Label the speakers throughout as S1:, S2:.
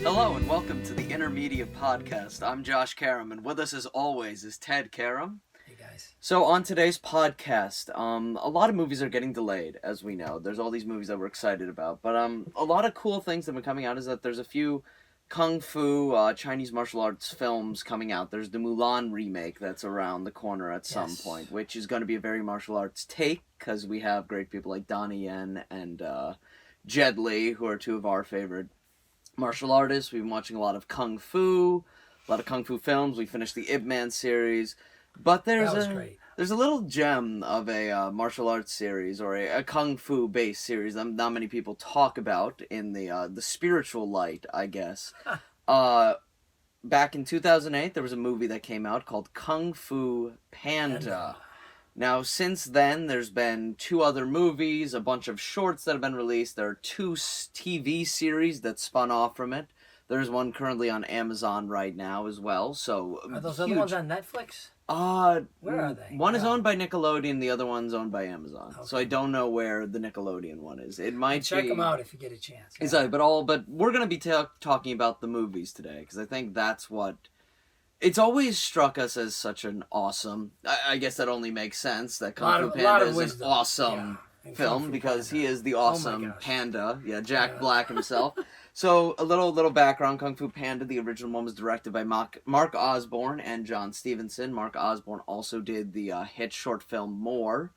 S1: Hello and welcome to the InnerMedia podcast. I'm Josh Karam, and with us as always is Ted Karam.
S2: Hey guys.
S1: So on today's podcast, a lot of movies are getting delayed, as we know. There's all these movies that we're excited about, but a lot of cool things that have been coming out is that there's a few Kung Fu Chinese martial arts films coming out. There's the Mulan remake that's around the corner at some point, which is going to be a very martial arts take, because we have great people like Donnie Yen and Jet Li, who are two of our favorite martial artists. We've been watching a lot of Kung Fu films. We finished the Ip Man series. But there's a little gem of a martial arts series or a Kung Fu based series that not many people talk about in the spiritual light, I guess. Back in 2008, there was a movie that came out called Kung Fu Panda. Now, since then, there's been two other movies, a bunch of shorts that have been released. There are two TV series that spun off from it. There's one currently on Amazon right now as well. So
S2: are those other ones on Netflix?
S1: Where are they? One is owned by Nickelodeon, the other one's owned by Amazon. Okay. So I don't know where the Nickelodeon one is. It might
S2: check them out if you get a chance.
S1: Exactly, but we're going to be talking about the movies today, because I think that's what... It's always struck us as such an awesome... I guess that only makes sense, that Kung Fu Panda is an awesome film, because he is the awesome panda. Yeah, Jack Black himself. So, a little background. Kung Fu Panda, the original one, was directed by Mark Osborne and John Stevenson. Mark Osborne also did the hit short film More,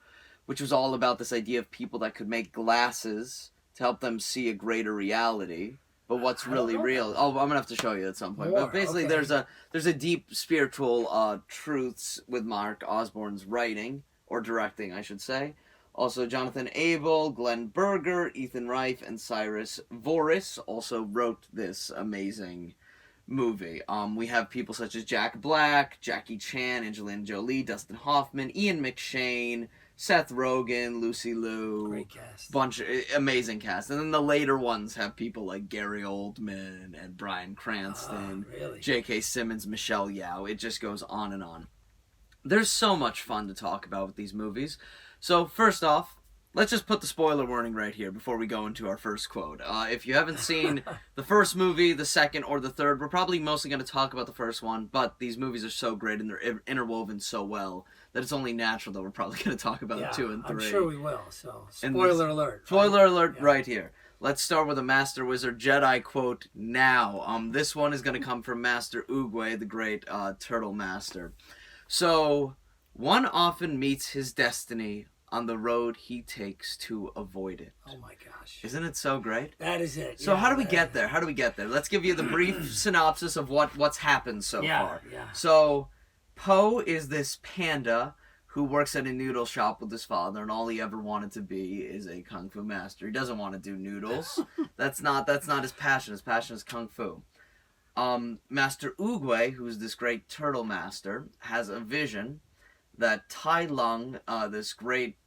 S1: which was all about this idea of people that could make glasses to help them see a greater reality. But what's really real? Oh, I'm gonna have to show you at some point. But basically, there's a deep spiritual truths with Mark Osborne's writing or directing, I should say. Also, Jonathan Abel, Glenn Berger, Ethan Reif, and Cyrus Voris also wrote this amazing movie. We have people such as Jack Black, Jackie Chan, Angelina Jolie, Dustin Hoffman, Ian McShane, Seth Rogen, Lucy Liu.
S2: Great cast.
S1: Amazing cast. And then the later ones have people like Gary Oldman and Bryan Cranston, J.K. Simmons, Michelle Yeoh. It just goes on and on. There's so much fun to talk about with these movies. So, first off, let's just put the spoiler warning right here before we go into our first quote. If you haven't seen the first movie, the second, or the third, we're probably mostly going to talk about the first one, but these movies are so great and they're interwoven so well that it's only natural that we're probably going to talk about 2 and 3.
S2: I'm sure we will, so spoiler alert.
S1: Spoiler alert right here. Let's start with a Master Wizard Jedi quote now. This one is going to come from Master Oogway, the great turtle master. So... one often meets his destiny on the road he takes to avoid it.
S2: Oh my gosh.
S1: Isn't it so great?
S2: That is it.
S1: So how do we get there? Let's give you the brief synopsis of what's happened so far.
S2: Yeah.
S1: So, Po is this panda who works at a noodle shop with his father, and all he ever wanted to be is a Kung Fu master. He doesn't want to do noodles. That's not his passion. His passion is Kung Fu. Master Oogway, who's this great turtle master, has a vision that Tai Lung, this great,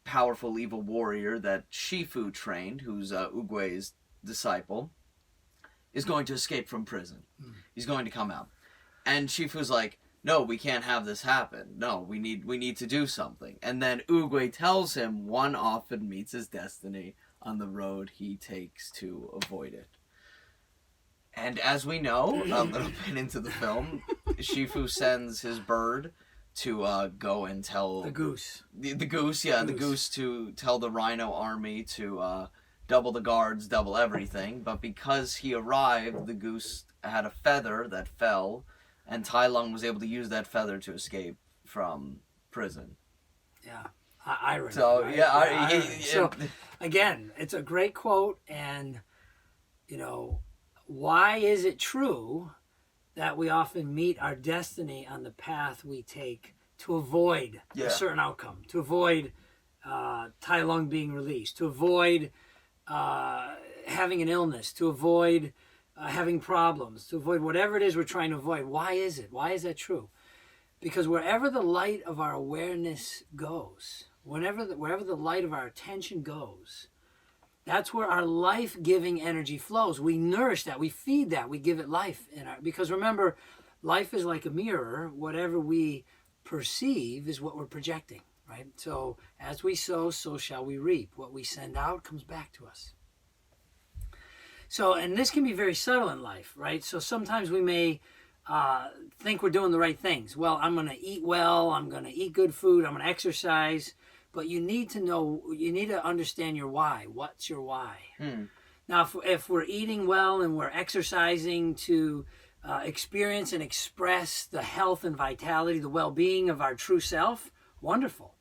S1: powerful, evil warrior that Shifu trained, who's Oogway's disciple, is going to escape from prison. He's going to come out. And Shifu's like, no, we can't have this happen. No, we need to do something. And then Oogway tells him one often meets his destiny on the road he takes to avoid it. And as we know, a little bit into the film, Shifu sends his bird to go and tell...
S2: The goose.
S1: The goose to tell the rhino army to double the guards, double everything. But because he arrived, the goose had a feather that fell, and Tai Lung was able to use that feather to escape from prison.
S2: Yeah, I remember.
S1: So,
S2: So, again, it's a great quote, and, why is it true that we often meet our destiny on the path we take to avoid a certain outcome, to avoid Tai Lung being released, to avoid having an illness, to avoid having problems, to avoid whatever it is we're trying to avoid. Why is it? Why is that true? Because wherever the light of our awareness goes, wherever the light of our attention goes, that's where our life-giving energy flows. We nourish that. We feed that. We give it life. Because remember, life is like a mirror. Whatever we perceive is what we're projecting, right? So as we sow, so shall we reap. What we send out comes back to us. So, and this can be very subtle in life, right? So sometimes we may think we're doing the right things. Well, I'm going to eat well. I'm going to eat good food. I'm going to exercise. But you need to understand your why. What's your why? Now, if we're eating well and we're exercising to experience and express the health and vitality, the well-being of our true self, wonderful.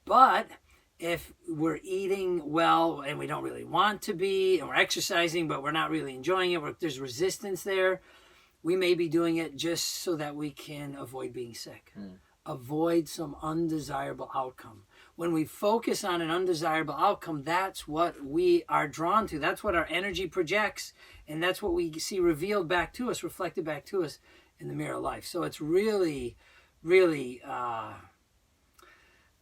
S2: But if we're eating well and we don't really want to be, and we're exercising but we're not really enjoying it, there's resistance there, we may be doing it just so that we can avoid being sick, avoid some undesirable outcome. When we focus on an undesirable outcome, that's what we are drawn to. That's what our energy projects, and that's what we see revealed back to us, reflected back to us in the mirror of life. So it's really, really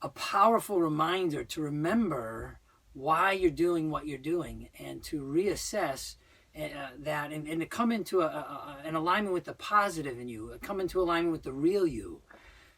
S2: a powerful reminder to remember why you're doing what you're doing, and to reassess that, and to come into an alignment with the positive in you, come into alignment with the real you.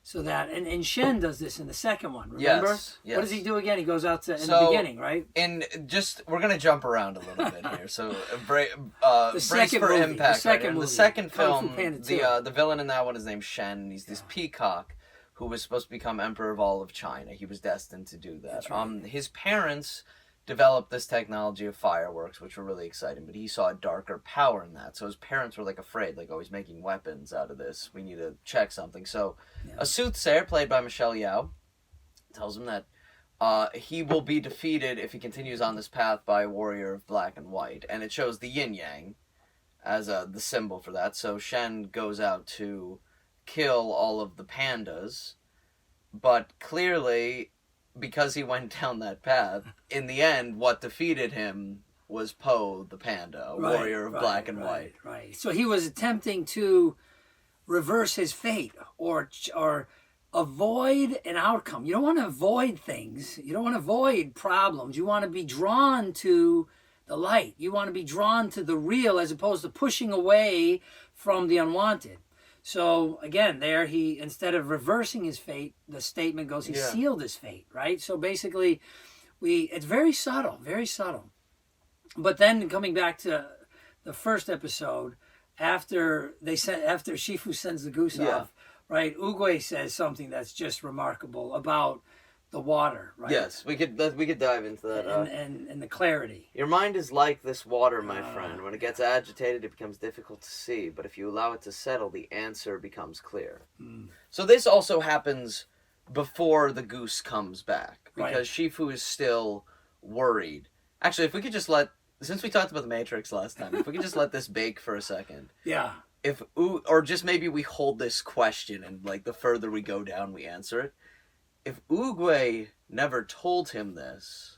S2: So that, and Shen does this in the second one, remember?
S1: Yes.
S2: What does he do again? He goes out to, in the beginning, right?
S1: We're going to jump around a little bit here. So, brace for impact. The second film, the villain in that one is named Shen. He's this peacock who was supposed to become emperor of all of China. He was destined to do that. Right. His parents developed this technology of fireworks, which were really exciting, but he saw a darker power in that. So his parents were afraid, he's making weapons out of this. We need to check something. So a soothsayer, played by Michelle Yeoh, tells him that he will be defeated if he continues on this path by a warrior of black and white. And it shows the yin-yang as the symbol for that. So Shen goes out to kill all of the pandas, but clearly, because he went down that path, in the end, what defeated him was Po the panda, a warrior of black and white.
S2: Right. So he was attempting to reverse his fate, or avoid an outcome. You don't want to avoid things. You don't want to avoid problems. You want to be drawn to the light. You want to be drawn to the real, as opposed to pushing away from the unwanted. So again, there he, instead of reversing his fate, the statement goes, he sealed his fate, right? So basically, it's very subtle, very subtle. But then coming back to the first episode, after Shifu sends the goose off, right? Oogway says something that's just remarkable about the water, right?
S1: Yes, we could dive into that.
S2: And the clarity.
S1: Your mind is like this water, my friend. When it gets agitated, it becomes difficult to see. But if you allow it to settle, the answer becomes clear. So this also happens before the goose comes back, because Shifu is still worried. Actually, if we could just since we talked about the Matrix last time, if we could just let this bake for a second.
S2: Yeah.
S1: Or just maybe we hold this question, and the further we go down, we answer it. If Oogway never told him this,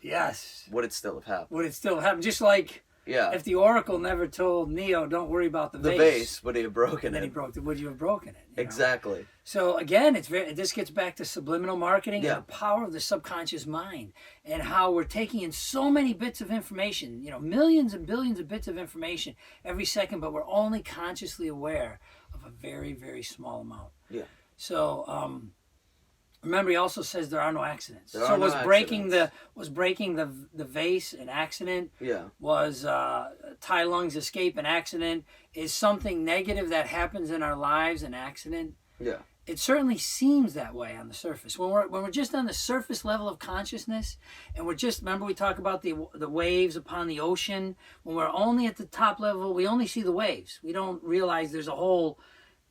S1: would it still have happened? Would it still happen?
S2: Just like if the Oracle never told Neo, don't worry about the vase.
S1: The vase, would he have broken it?
S2: And then he broke it. Would you have broken it?
S1: Exactly.
S2: So again, this gets back to subliminal marketing and the power of the subconscious mind, and how we're taking in so many bits of information, millions and billions of bits of information every second, but we're only consciously aware of a very, very small amount.
S1: Yeah.
S2: So, remember, he also says there are no accidents.
S1: Was
S2: breaking the vase an accident?
S1: Yeah.
S2: Was Tai Lung's escape an accident? Is something negative that happens in our lives an accident?
S1: Yeah.
S2: It certainly seems that way on the surface. When we're just on the surface level of consciousness, and remember we talk about the waves upon the ocean. When we're only at the top level, we only see the waves. We don't realize there's a whole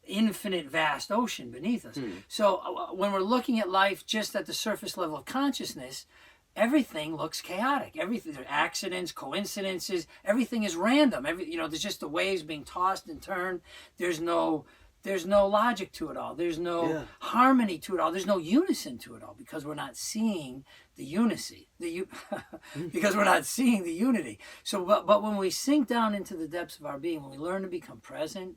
S2: infinite vast ocean beneath us. So when we're looking at life just at the surface level of consciousness, everything looks chaotic. Everything, there are accidents, coincidences, everything is random. There's just the waves being tossed and turned. There's no logic to it all. There's no harmony to it all. There's no unison to it all, because we're not seeing the unity. Because we're not seeing the unity. So but when we sink down into the depths of our being, when we learn to become present,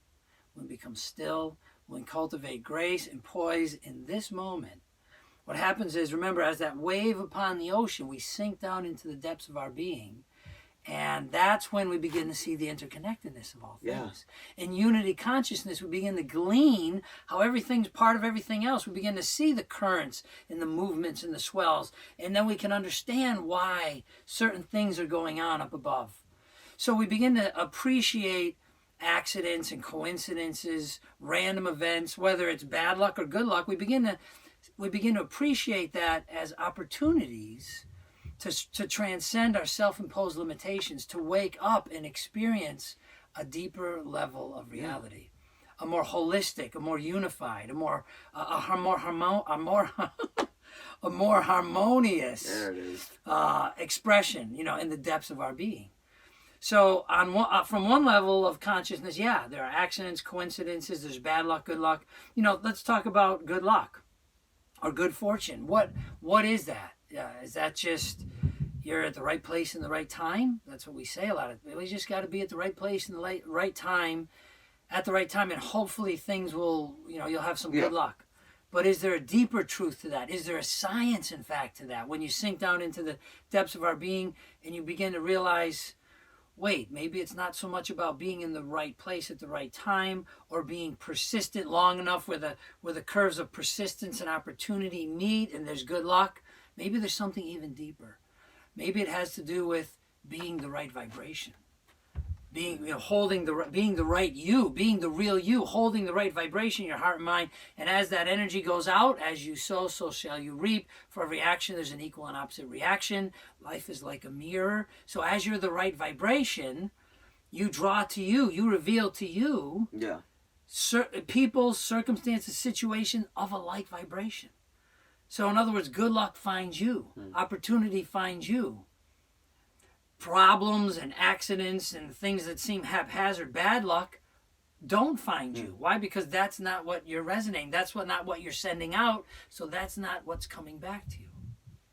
S2: when we become still, when we cultivate grace and poise in this moment, what happens is, remember, as that wave upon the ocean, we sink down into the depths of our being, and that's when we begin to see the interconnectedness of all things. In unity consciousness, we begin to glean how everything's part of everything else. We begin to see the currents and the movements and the swells, and then we can understand why certain things are going on up above. So we begin to appreciate accidents and coincidences, random events, whether it's bad luck or good luck. We begin to appreciate that as opportunities to transcend our self-imposed limitations, to wake up and experience a deeper level of reality, a more holistic, a more unified, a more harmonious expression, in the depths of our being. So from one level of consciousness, there are accidents, coincidences, there's bad luck, good luck. Let's talk about good luck or good fortune. What is that? Is that just you're at the right place in the right time? That's what we say a lot. We just got to be at the right place in the right time, at the right time, and hopefully things will, you'll have some good luck. But is there a deeper truth to that? Is there a science, in fact, to that? When you sink down into the depths of our being and you begin to realize, wait, maybe it's not so much about being in the right place at the right time or being persistent long enough where the curves of persistence and opportunity meet and there's good luck. Maybe there's something even deeper. Maybe it has to do with being the right vibration. Being the right you, being the real you, holding the right vibration in your heart and mind. And as that energy goes out, as you sow, so shall you reap. For every action, there's an equal and opposite reaction. Life is like a mirror. So as you're the right vibration, you draw to you, you reveal to you people, circumstances, situations of a like vibration. So in other words, good luck finds you. Opportunity finds you. Problems and accidents and things that seem haphazard, bad luck, don't find you. Why? Because that's not what you're resonating. That's not what you're sending out. So that's not what's coming back to you.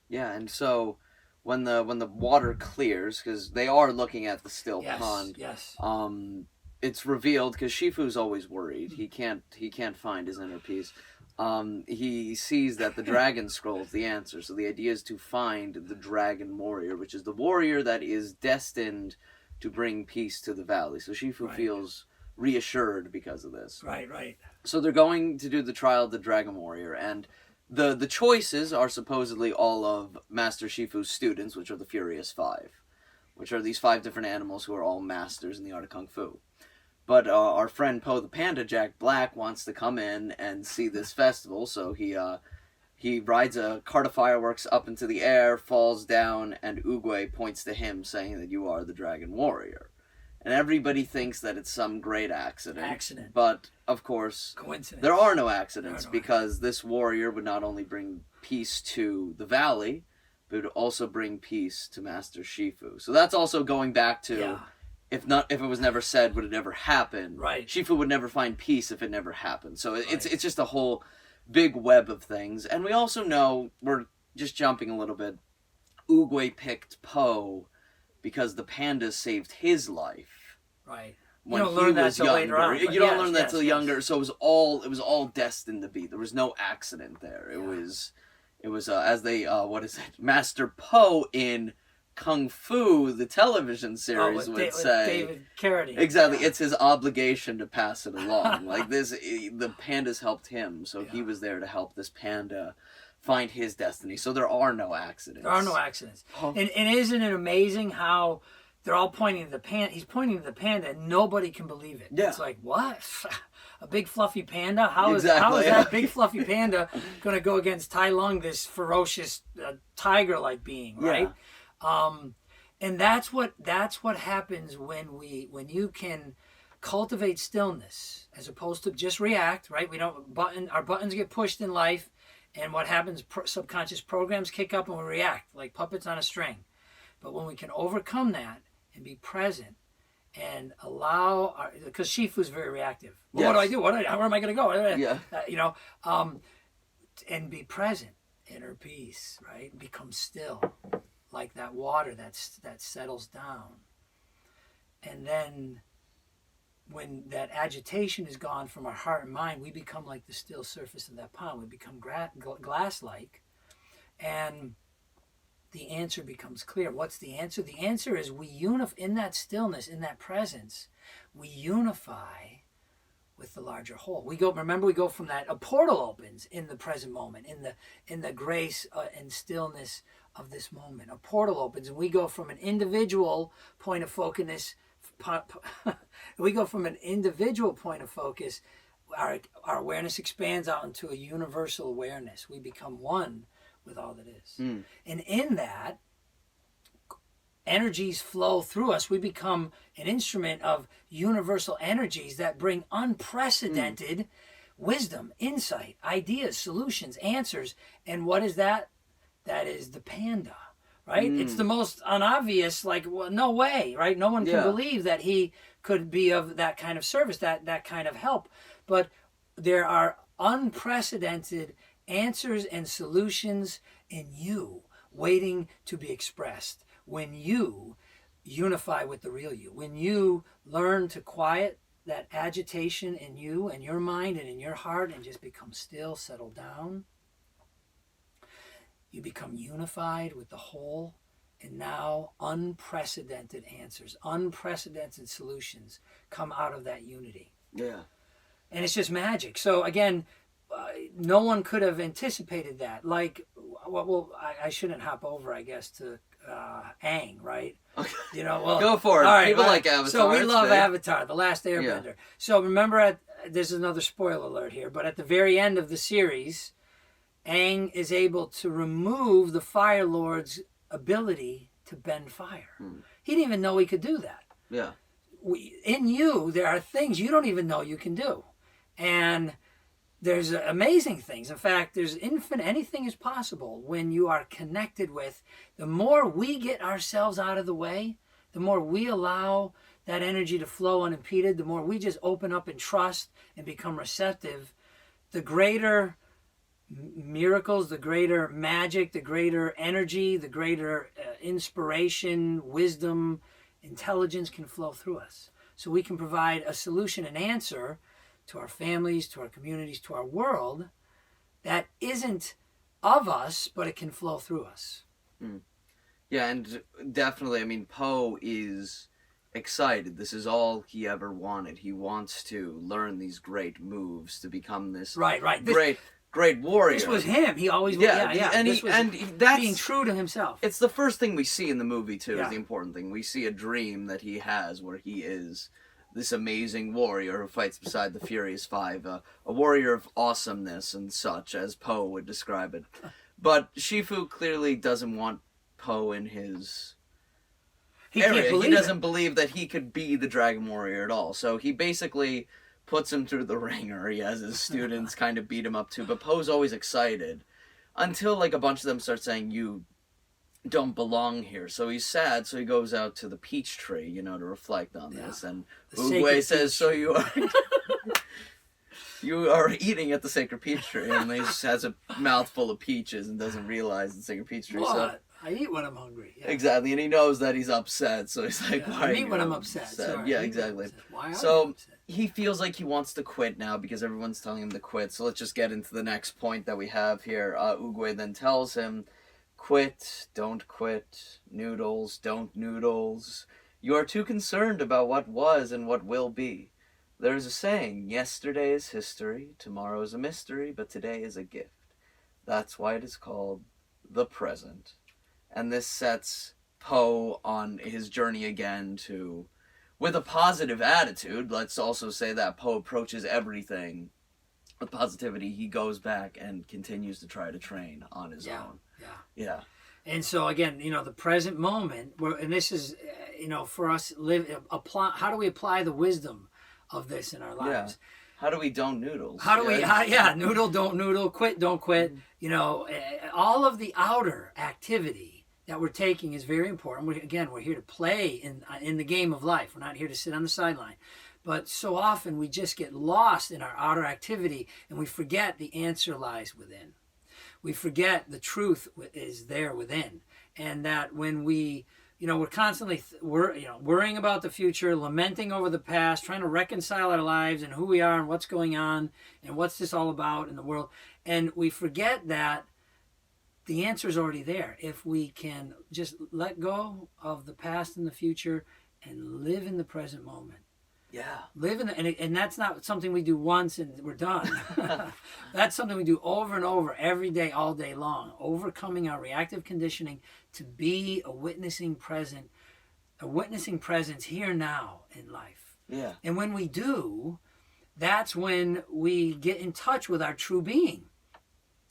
S1: Yeah, and so when the water clears, because they are looking at the still pond.
S2: Yes.
S1: It's revealed because Shifu's always worried. He can't find his inner peace. He sees that the dragon scroll is the answer. So the idea is to find the dragon warrior, which is the warrior that is destined to bring peace to the valley. So Shifu feels reassured because of this.
S2: Right.
S1: So they're going to do the trial of the dragon warrior, and the choices are supposedly all of Master Shifu's students, which are the Furious Five, which are these 5 different animals who are all masters in the art of Kung Fu. But our friend Po the Panda, Jack Black, wants to come in and see this festival, so he rides a cart of fireworks up into the air, falls down, and Oogway points to him, saying that you are the Dragon Warrior. And everybody thinks that it's some great accident. But, of course,
S2: coincidence.
S1: There are no accidents, because this warrior would not only bring peace to the valley, but would also bring peace to Master Shifu. So that's also going back to... If it was never said, would it ever happen?
S2: Right.
S1: Shifu would never find peace if it never happened. So it's just a whole big web of things. And we also know, we're just jumping a little bit, Oogway picked Po because the pandas saved his life.
S2: Right.
S1: When
S2: you don't learn that till later on.
S1: You don't learn that till younger. So it was all destined to be. There was no accident there. It was as they Master Po in Kung Fu, the television series, would say.
S2: David Carradine.
S1: Exactly. It's his obligation to pass it along. Like this, the pandas helped him, so he was there to help this panda find his destiny. So there are no accidents.
S2: There are no accidents. And isn't it amazing how they're all pointing to the panda? He's pointing to the panda, and nobody can believe it. Yeah. It's like, what? A big fluffy panda? How is that big fluffy panda going to go against Tai Lung, this ferocious tiger-like being, right? Yeah. And that's what happens when you can cultivate stillness as opposed to just react, right? Our buttons get pushed in life, and what happens, subconscious programs kick up and we react like puppets on a string. But when we can overcome that and be present and allow because Shifu's very reactive. Well, yes. What do I do? Where am I going to go? Yeah. And be present, inner peace, right? Become still. Like that water that settles down. And then when that agitation is gone from our heart and mind, we become like the still surface of that pond. We become glass-like. And the answer becomes clear. What's the answer? The answer is we unify in that stillness, in that presence. We unify with the larger whole. We go from that, a portal opens in the present moment, in the grace and stillness of this moment. A portal opens, and we go from an individual point of focus. We go from an individual point of focus. Our awareness expands out into a universal awareness. We become one with all that is. And in that, energies flow through us. We become an instrument of universal energies that bring unprecedented wisdom, insight, ideas, solutions, answers. And what is that? That is the panda, right? It's the most unobvious, like, well, no way, right? No one can believe that he could be of that kind of service, that kind of help. But there are unprecedented answers and solutions in you waiting to be expressed when you unify with the real you, when you learn to quiet that agitation in you and your mind and in your heart and just become still, settle down. You become unified with the whole, and now unprecedented answers, unprecedented solutions come out of that unity.
S1: Yeah.
S2: And it's just magic. So again, no one could have anticipated that. Like, well, I shouldn't hop over, I guess, to Aang, right?
S1: Okay.
S2: You know, well,
S1: go for it.
S2: All right,
S1: People like Avatar.
S2: So we love Avatar, The Last Airbender.
S1: Yeah.
S2: So remember, there's another spoiler alert here, but at the very end of the series, Aang is able to remove the Fire Lord's ability to bend fire. He didn't even know he could do that.
S1: Yeah.
S2: In you, there are things you don't even know you can do. And there's amazing things. In fact, there's infinite, anything is possible when you are connected with. The more we get ourselves out of the way, the more we allow that energy to flow unimpeded, the more we just open up and trust and become receptive, the greater miracles, the greater magic, the greater energy, the greater inspiration, wisdom, intelligence can flow through us. So we can provide a solution, an answer to our families, to our communities, to our world that isn't of us, but it can flow through us.
S1: Yeah, and definitely, I mean, Poe is excited. This is all he ever wanted. He wants to learn these great moves to become this great warrior.
S2: This was him. He always
S1: and that's
S2: being true to himself.
S1: It's the first thing we see in the movie too. Is the important thing. We see a dream that he has where he is this amazing warrior who fights beside the Furious Five, a warrior of awesomeness and such, as Poe would describe it. But Shifu clearly doesn't want Poe in his area. He doesn't believe that he could be the Dragon Warrior at all. So he basically puts him through the ringer. He has his students kind of beat him up too. But Poe's always excited until like a bunch of them start saying, "You don't belong here." So he's sad. So he goes out to the peach tree, you know, to reflect on this. And Oogway says, "So you are." You are eating at the sacred peach tree, and he just has a mouthful of peaches and doesn't realize the sacred peach tree.
S2: What?
S1: So,
S2: I eat when I'm hungry. Yeah.
S1: Exactly, and he knows that he's upset, so he's like,
S2: Yeah,
S1: "Why?"
S2: I eat when I'm upset. Sorry,
S1: yeah, exactly.
S2: Why are
S1: so
S2: you upset?
S1: he feels like he wants to quit now because everyone's telling him to quit. So let's just get into the next point that we have here. Oogway then tells him, "Quit, don't quit. Noodles, don't noodles. You are too concerned about what was and what will be. There's a saying, yesterday is history, tomorrow is a mystery, but today is a gift. That's why it is called the present." And this sets Poe on his journey again to, with a positive attitude. Let's also say that Poe approaches everything with positivity. He goes back and continues to try to train on his own. Yeah.
S2: And so again, you know, the present moment, and this is, you know, for us, how do we apply the wisdom of this in our lives?
S1: Yeah. How do we don't noodles?
S2: How do we, noodle, don't noodle, quit, don't quit. You know, all of the outer activity that we're taking is very important. We're here to play in the game of life. We're not here to sit on the sideline. But so often we just get lost in our outer activity and we forget the answer lies within. We forget the truth is there within. And that when we, you know, we're constantly worrying about the future, lamenting over the past, trying to reconcile our lives and who we are and what's going on and what's this all about in the world. And we forget that the answer is already there. If we can just let go of the past and the future and live in the present moment.
S1: Yeah.
S2: Live in and that's not something we do once and we're done. That's something we do over and over, every day, all day long. Overcoming our reactive conditioning to be a witnessing presence here now in life.
S1: Yeah.
S2: And when we do, that's when we get in touch with our true being.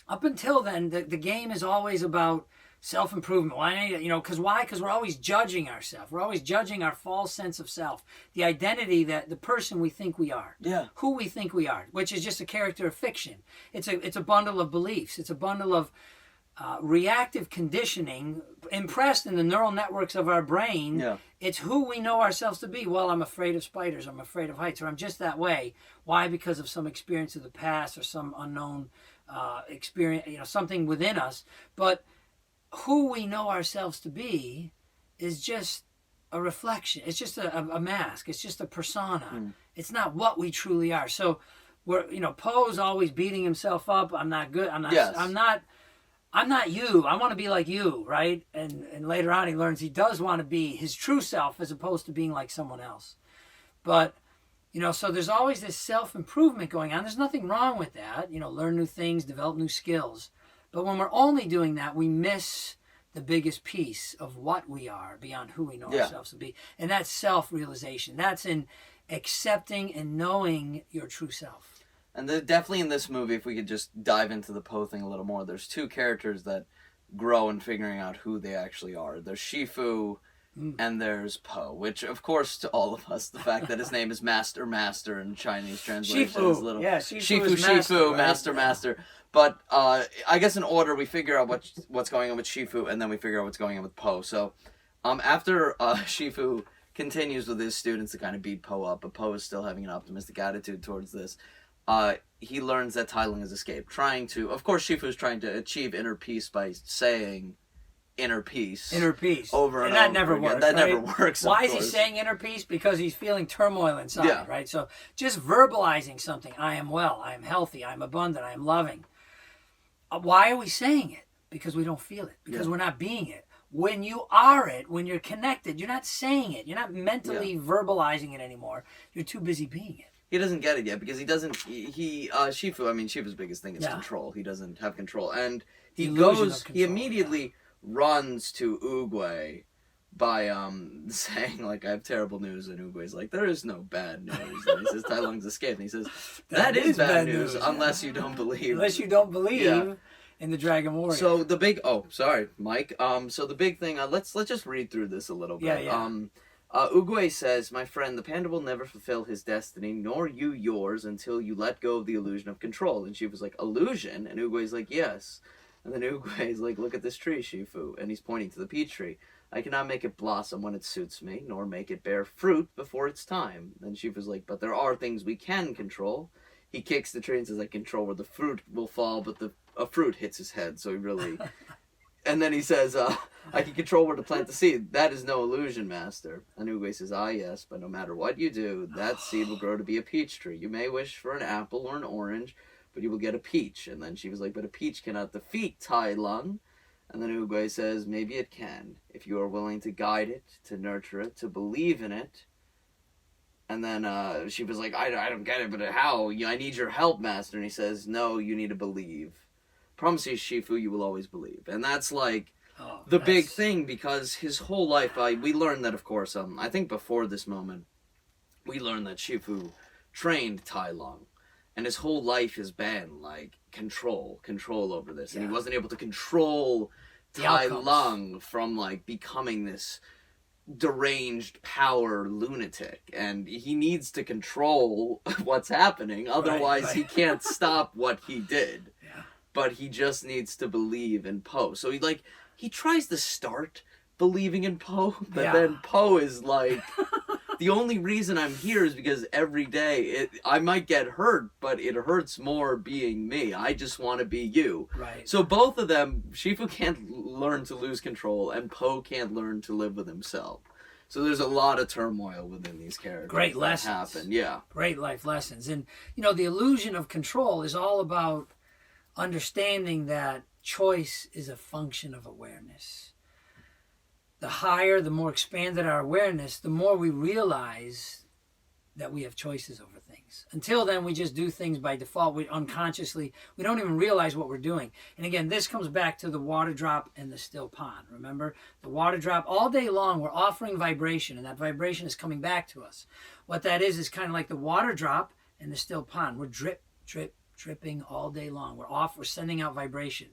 S2: Up until then, the game is always about self-improvement. Why? Because why? Because we're always judging ourselves. We're always judging our false sense of self, the identity, that the person we think we are, who we think we are, which is just a character of fiction. It's a bundle of beliefs. It's a bundle of reactive conditioning impressed in the neural networks of our brain.
S1: Yeah.
S2: It's who we know ourselves to be. Well, I'm afraid of spiders. I'm afraid of heights, or I'm just that way. Why? Because of some experience of the past or some unknown experience, something within us. But who we know ourselves to be is just a reflection. It's just a mask. It's just a persona. It's not what we truly are. So we're, Poe's always beating himself up. I'm not good. I'm not you. I want to be like you, right? And later on he learns he does want to be his true self as opposed to being like someone else. But, so there's always this self-improvement going on. There's nothing wrong with that. Learn new things, develop new skills. But when we're only doing that, we miss the biggest piece of what we are beyond who we know ourselves to be. And that's self-realization. That's in accepting and knowing your true self.
S1: And definitely in this movie, if we could just dive into the Poe thing a little more, there's two characters that grow in figuring out who they actually are. There's Shifu and there's Poe, which, of course, to all of us, the fact that his name is Master in Chinese translation is a little...
S2: Yeah,
S1: Shifu,
S2: right?
S1: Master. But I guess in order, we figure out what's going on with Shifu, and then we figure out what's going on with Poe. So after Shifu continues with his students to kind of beat Poe up, but Poe is still having an optimistic attitude towards this, he learns that Tai Lung has escaped. Of course, Shifu is trying to achieve inner peace by saying inner peace. Over and over
S2: that never works.
S1: That
S2: right?
S1: never works.
S2: Why is he saying inner peace? Because he's feeling turmoil inside, right? So just verbalizing something, I am well, I am healthy, I am abundant, I am loving. Why are we saying it? Because we don't feel it. Because we're not being it. When you are it, when you're connected, you're not saying it. You're not mentally verbalizing it anymore. You're too busy being it.
S1: He doesn't get it yet because he doesn't. Shifu's biggest thing is control. He doesn't have control, and he immediately runs to Oogway by saying like, I have terrible news, and Oogway's like, there is no bad news. And he says Tai Lung's escaped, and he says that is bad news unless you don't believe.
S2: Unless you don't believe in the Dragon Warrior.
S1: So the big sorry, Mike. So the big thing. Let's just read through this a little bit. Oogway says, my friend, the panda will never fulfill his destiny, nor you yours, until you let go of the illusion of control. And Shifu's like, illusion? And Oogway's like, yes. And then Oogway's like, look at this tree, Shifu. And he's pointing to the peach tree. I cannot make it blossom when it suits me, nor make it bear fruit before it's time. And Shifu's like, but there are things we can control. He kicks the tree and says, I control where the fruit will fall, but a fruit hits his head, so he really... And then he says, I can control where to plant the seed. That is no illusion, master. And Oogway says, yes, but no matter what you do, that seed will grow to be a peach tree. You may wish for an apple or an orange, but you will get a peach. And then she was like, but a peach cannot defeat Tai Lung. And then Oogway says, maybe it can, if you are willing to guide it, to nurture it, to believe in it. And then she was like, I don't get it, but how? I need your help, master. And he says, no, you need to believe. Promise you, Shifu, you will always believe. And that's like the big thing, because his whole life, we learned that, of course, I think before this moment, we learned that Shifu trained Tai Lung. And his whole life has been like control over this. And he wasn't able to control Tai Lung from like becoming this deranged power lunatic, and he needs to control what's happening, otherwise he can't stop what he did. But he just needs to believe in Poe. So he tries to start believing in Poe, but then Poe is like, the only reason I'm here is because every day I might get hurt, but it hurts more being me. I just want to be you.
S2: Right.
S1: So both of them, Shifu can't learn to lose control, and Poe can't learn to live with himself. So there's a lot of turmoil within these characters.
S2: Great lessons.
S1: Happen. Yeah.
S2: Great life lessons. And, the illusion of control is all about understanding that choice is a function of awareness. The higher, the more expanded our awareness, the more we realize that we have choices over things. Until then, we just do things by default. We unconsciously, we don't even realize what we're doing. And again, this comes back to the water drop and the still pond. Remember, the water drop, all day long, we're offering vibration, and that vibration is coming back to us. What that is kind of like the water drop and the still pond. We're drip, drip, dripping all day long. We're sending out vibration.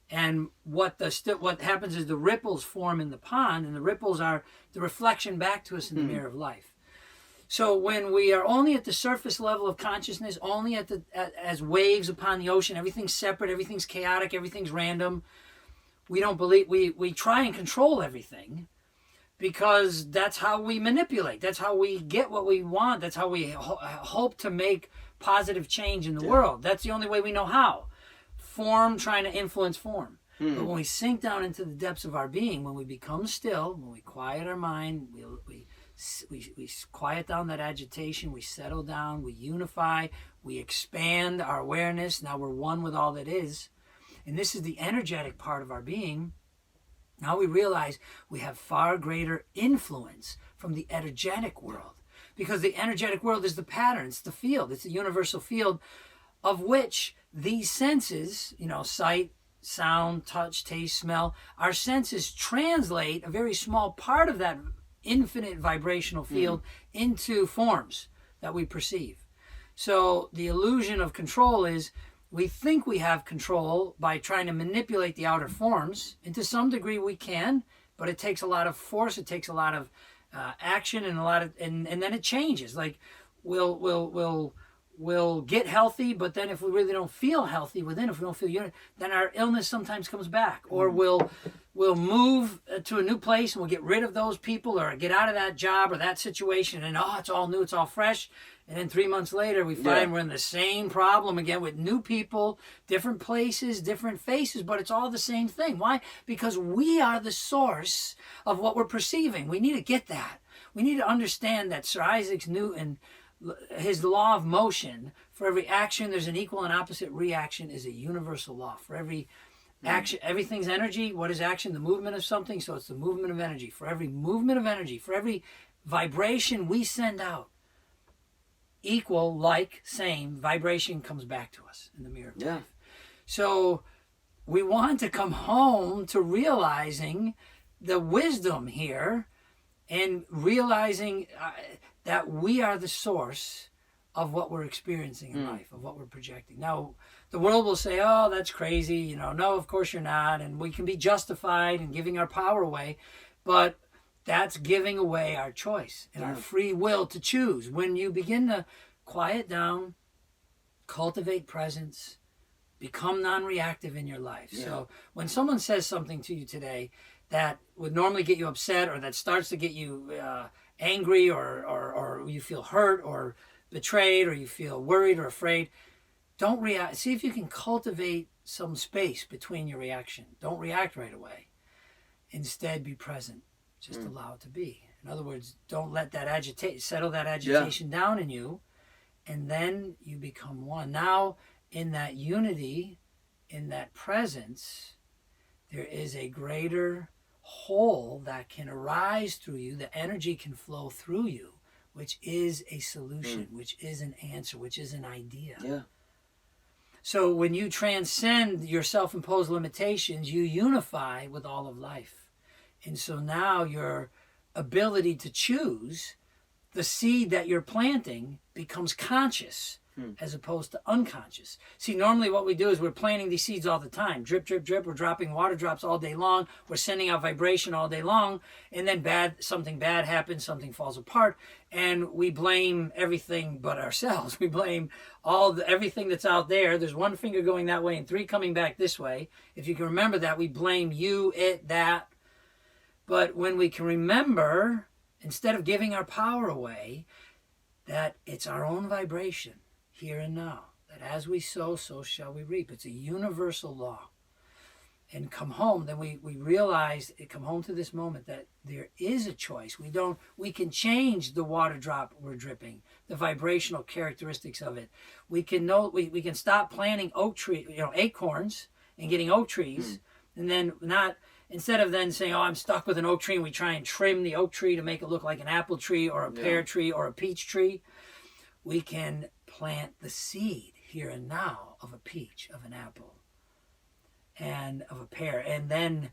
S2: And what happens is the ripples form in the pond, and the ripples are the reflection back to us in the mirror of life. So when we are only at the surface level of consciousness, only as waves upon the ocean, everything's separate, everything's chaotic, everything's random. We don't believe, we try and control everything because that's how we manipulate. That's how we get what we want. That's how we hope to make positive change in the world. That's the only way we know how. Form trying to influence form. But when we sink down into the depths of our being, when we become still, when we quiet our mind, we quiet down that agitation, we settle down, we unify, we expand our awareness. Now we're one with all that is. And this is the energetic part of our being. Now we realize we have far greater influence from the energetic world, because the energetic world is the pattern, it's the field, it's the universal field of which these senses, sight, sound, touch, taste, smell, our senses translate a very small part of that infinite vibrational field into forms that we perceive. So the illusion of control is we think we have control by trying to manipulate the outer forms. And to some degree we can, but it takes a lot of force, it takes a lot of action, and then it changes. Like we'll get healthy, but then if we really don't feel healthy within, if we don't feel unit, then our illness sometimes comes back. Or we'll move to a new place and we'll get rid of those people or get out of that job or that situation, and it's all new, it's all fresh. And then 3 months later, we find we're in the same problem again with new people, different places, different faces, but it's all the same thing. Why? Because we are the source of what we're perceiving. We need to get that. We need to understand that Sir Isaac Newton, his law of motion, for every action there's an equal and opposite reaction, is a universal law. For every action, everything's energy. What is action? The movement of something. So it's the movement of energy. For every movement of energy, for every vibration we send out, equal, like, same vibration comes back to us in the mirror of life. So we want to come home to realizing the wisdom here and realizing that we are the source of what we're experiencing in life, of what we're projecting. Now, the world will say, oh, that's crazy, no, of course you're not, and we can be justified in giving our power away, but that's giving away our choice and our free will to choose. When you begin to quiet down, cultivate presence, become non-reactive in your life. So when someone says something to you today that would normally get you upset, or that starts to get you angry, or you feel hurt or betrayed, or you feel worried or afraid, don't react. See if you can cultivate some space between your reaction. Don't react right away. Instead, be present. Just allow it to be. In other words, don't let that settle that agitation down in you, and then you become one. Now, in that unity, in that presence, there is a greater whole that can arise through you. The energy can flow through you, which is a solution, which is an answer, which is an idea. So when you transcend your self-imposed limitations, you unify with all of life. And so now your ability to choose, the seed that you're planting becomes conscious as opposed to unconscious. See, normally what we do is we're planting these seeds all the time. Drip, drip, drip. We're dropping water drops all day long. We're sending out vibration all day long. And then something bad happens, something falls apart, and we blame everything but ourselves. We blame everything that's out there. There's one finger going that way and 3 coming back this way. If you can remember that, we blame you, it, that. But when we can remember, instead of giving our power away, that it's our own vibration here and now, that as we sow, so shall we reap. It's a universal law. And come home, then we realize, come home to this moment that there is a choice. We can change the water drop we're dripping, the vibrational characteristics of it. We can stop planting acorns and getting oak trees, and then not instead of then saying, oh, I'm stuck with an oak tree, and we try and trim the oak tree to make it look like an apple tree or a pear tree or a peach tree, we can plant the seed here and now of a peach, of an apple, and of a pear, and then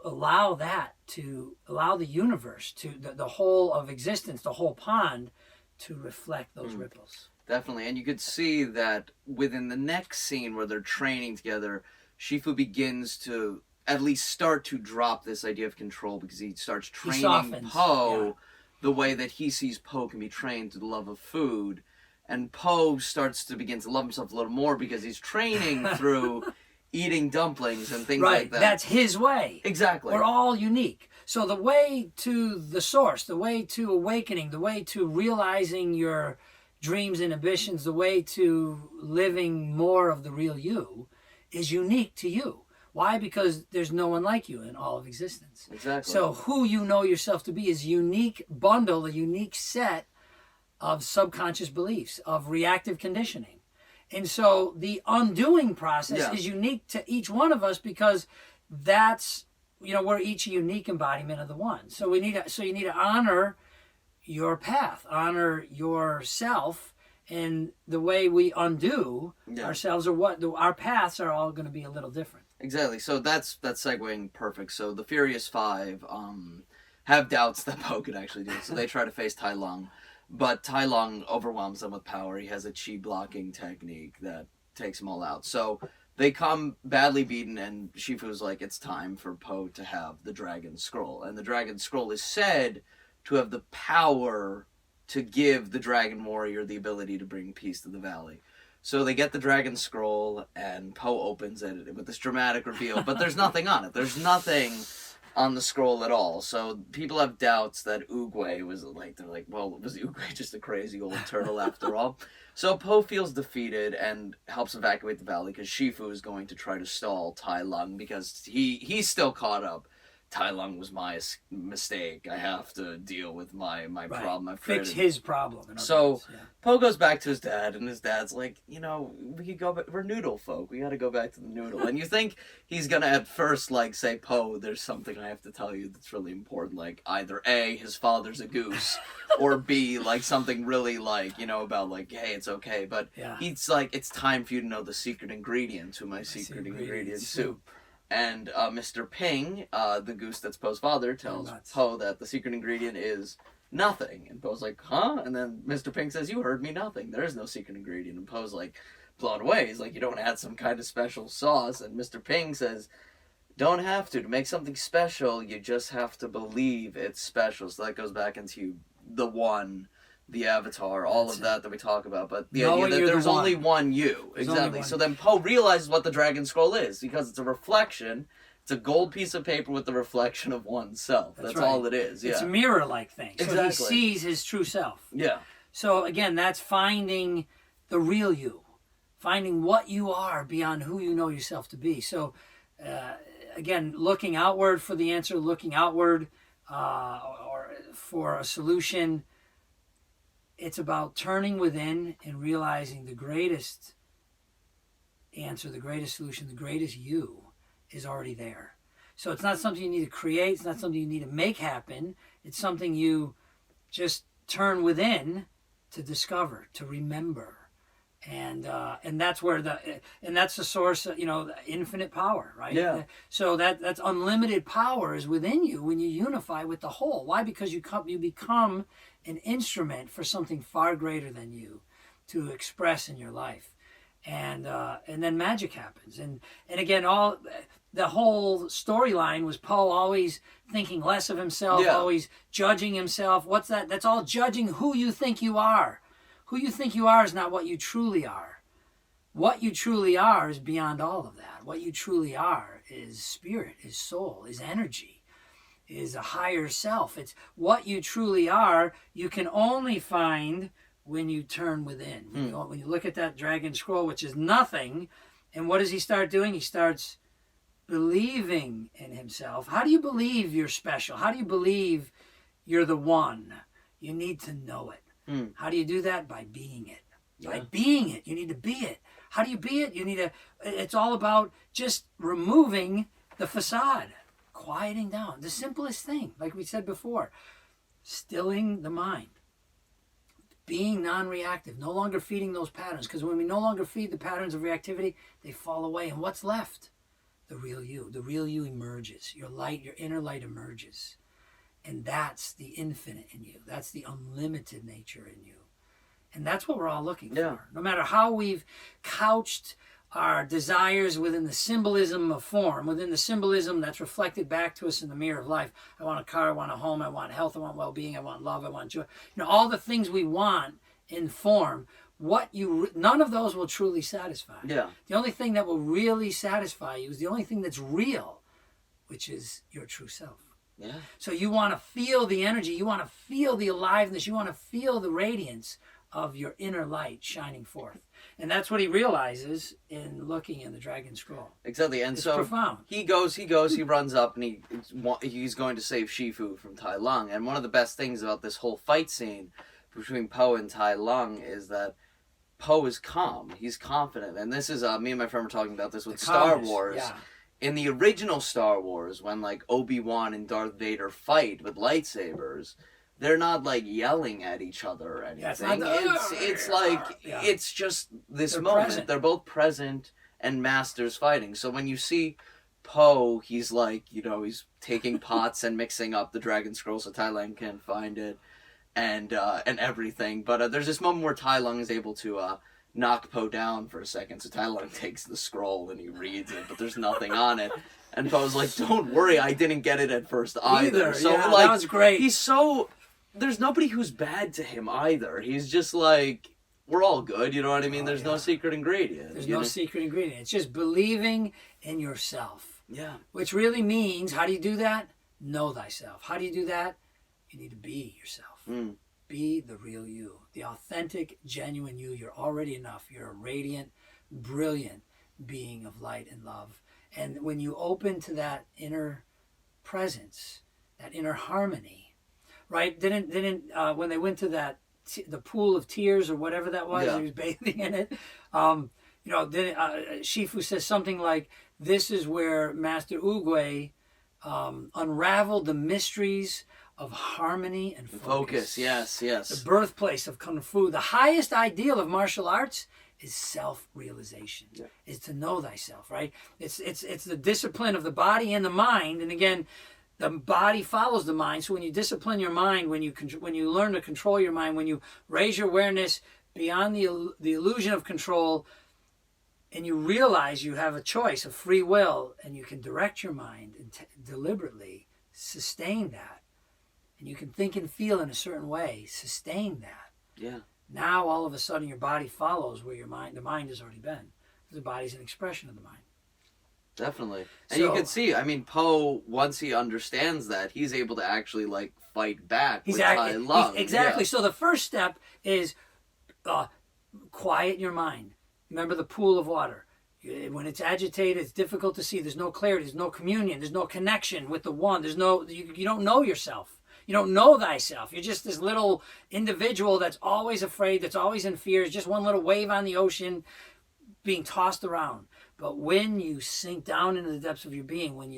S2: allow the universe, to the whole of existence, the whole pond, to reflect those ripples.
S1: Definitely. And you could see that within the next scene where they're training together, Shifu begins to at least start to drop this idea of control, because he starts training Po the way that he sees Po can be trained to the love of food. And Po starts to begin to love himself a little more because he's training through eating dumplings and things like that.
S2: That's his way.
S1: Exactly.
S2: We're all unique. So the way to the source, the way to awakening, the way to realizing your dreams and ambitions, the way to living more of the real you is unique to you. Why? Because there's no one like you in all of existence.
S1: Exactly.
S2: So who you know yourself to be is a unique bundle, a unique set of subconscious beliefs, of reactive conditioning. And so the undoing process is unique to each one of us, because that's, we're each a unique embodiment of the one. So you need to honor your path, honor yourself, and the way we undo ourselves, or our paths are all going to be a little different.
S1: Exactly. So that's segueing perfect. So the Furious Five have doubts that Po could actually do it. So they try to face Tai Lung, but Tai Lung overwhelms them with power. He has a chi blocking technique that takes them all out. So they come badly beaten, and Shifu's like, it's time for Po to have the Dragon Scroll. And the Dragon Scroll is said to have the power to give the Dragon Warrior the ability to bring peace to the valley. So they get the Dragon Scroll, and Po opens it with this dramatic reveal, but there's nothing on it. There's nothing on the scroll at all. So people have doubts that Oogway was they're like, well, was Oogway just a crazy old turtle after all? So Po feels defeated and helps evacuate the valley, because Shifu is going to try to stall Tai Lung, because he's still caught up. Tai Lung was my mistake. I have to deal with my problem. I've
S2: fix his problem.
S1: So Po goes back to his dad, and his dad's like, we could go back. We're noodle folk. We got to go back to the noodle. And you think he's gonna at first say, Po, there's something I have to tell you that's really important. Like either A, his father's a goose, or B, something really about hey, it's okay. But he's like, it's time for you to know the secret ingredient to my secret ingredient soup. And Mr. Ping, the goose that's Po's father, tells Po that the secret ingredient is nothing. And Po's like, huh? And then Mr. Ping says, you heard me, nothing. There is no secret ingredient. And Po's blown away. He's like, you don't add some kind of special sauce. And Mr. Ping says, don't have to. To make something special, you just have to believe it's special. So that goes back into the one, the avatar, all of that we talk about. But the idea that there's only one you. Exactly. So then Po realizes what the Dragon Scroll is, because it's a reflection. It's a gold piece of paper with the reflection of oneself. That's all it is. Yeah.
S2: It's a mirror-like thing.
S1: Exactly.
S2: So he sees his true self.
S1: Yeah.
S2: So again, that's finding the real you. Finding what you are beyond who you know yourself to be. So again, looking outward for the answer, looking outward or for a solution. It's about turning within and realizing the greatest answer, the greatest solution, the greatest you is already there. So it's not something you need to create. It's not something you need to make happen. It's something you just turn within to discover, to remember. And that's where that's the source, the infinite power, right?
S1: Yeah.
S2: So that's unlimited power is within you when you unify with the whole. Why? Because you become an instrument for something far greater than you to express in your life, and then magic happens. And again, the whole storyline was Po always thinking less of himself, always judging himself. What's that? That's all judging who you think you are. Who you think you are is not what you truly are. What you truly are is beyond all of that. What you truly are is spirit, is soul, is energy, is a higher self. It's what you truly are. You can only find when you turn within. When you look at that Dragon Scroll, which is nothing, and what does he start doing? He starts believing in himself. How do you believe you're special? How do you believe you're the one? You need to know it. How do you do that? By being it. By being it. You need to be it. How do you be it? It's all about just removing the facade. quieting down. The simplest thing, like we said before, stilling the mind. Being non-reactive, no longer feeding those patterns. Because when we no longer feed the patterns of reactivity, they fall away. And what's left? The real you. The real you emerges. Your light, your inner light emerges. And that's the infinite in you. That's the unlimited nature in you. And that's what we're all looking for. No matter how we've couched our desires within the symbolism of form, within the symbolism that's reflected back to us in the mirror of life. I want a car, I want a home, I want health, I want well-being, I want love, I want joy. All the things we want in form, none of those will truly satisfy.
S1: Yeah.
S2: The only thing that will really satisfy you is the only thing that's real, which is your true self.
S1: Yeah.
S2: So you want to feel the energy, you want to feel the aliveness, you want to feel the radiance of your inner light shining forth. And that's what he realizes in looking in the Dragon Scroll.
S1: Exactly. And
S2: it's
S1: so
S2: profound.
S1: he runs up, and he's going to save Shifu from Tai Lung. And one of the best things about this whole fight scene between Po and Tai Lung is that Po is calm. He's confident. And this is, me and my friend were talking about this with Star Wars.
S2: Yeah.
S1: In the original Star Wars, when like Obi-Wan and Darth Vader fight with lightsabers, they're not like yelling at each other or anything. It's just this moment.
S2: Present.
S1: They're both present and masters fighting. So when you see Po, he's like, he's taking pots and mixing up the Dragon Scroll so Tai Lung can find it and everything. But there's this moment where Tai Lung is able to knock Po down for a second. So Tai Lung takes the scroll and he reads it, but there's nothing on it. And Po's like, don't worry, I didn't get it at first either. So
S2: yeah, that was great.
S1: There's nobody who's bad to him either. He's just like, we're all good, you know what I mean? There's no secret ingredient.
S2: There's no secret ingredient. It's just believing in yourself.
S1: Yeah.
S2: Which really means, how do you do that? Know thyself. How do you do that? You need to be yourself. Be the real you. The authentic, genuine you. You're already enough. You're a radiant, brilliant being of light and love. And when you open to that inner presence, that inner harmony, right? Didn't when they went to that the pool of tears or whatever that was, he was bathing in it. Shifu says something like, "This is where Master Oogway unraveled the mysteries of harmony and focus."
S1: Yes.
S2: The birthplace of Kung Fu, the highest ideal of martial arts, is self-realization. Is to know thyself, right? It's the discipline of the body and the mind, and again, the body follows the mind. So when you discipline your mind, when you learn to control your mind, when you raise your awareness beyond the illusion of control, and you realize you have a choice of free will, and you can direct your mind and deliberately sustain that, and you can think and feel in a certain way, sustain that.
S1: Yeah.
S2: Now all of a sudden your body follows where the mind has already been. The body's an expression of the mind.
S1: Definitely. And you can see, Po, once he understands that, he's able to actually, fight back with Tai Lung.
S2: Exactly. Yeah. So the first step is quiet your mind. Remember the pool of water. When it's agitated, it's difficult to see. There's no clarity. There's no communion. There's no connection with the one. You don't know yourself. You don't know thyself. You're just this little individual that's always afraid, that's always in fear. It's just one little wave on the ocean being tossed around. But when you sink down into the depths of your being, when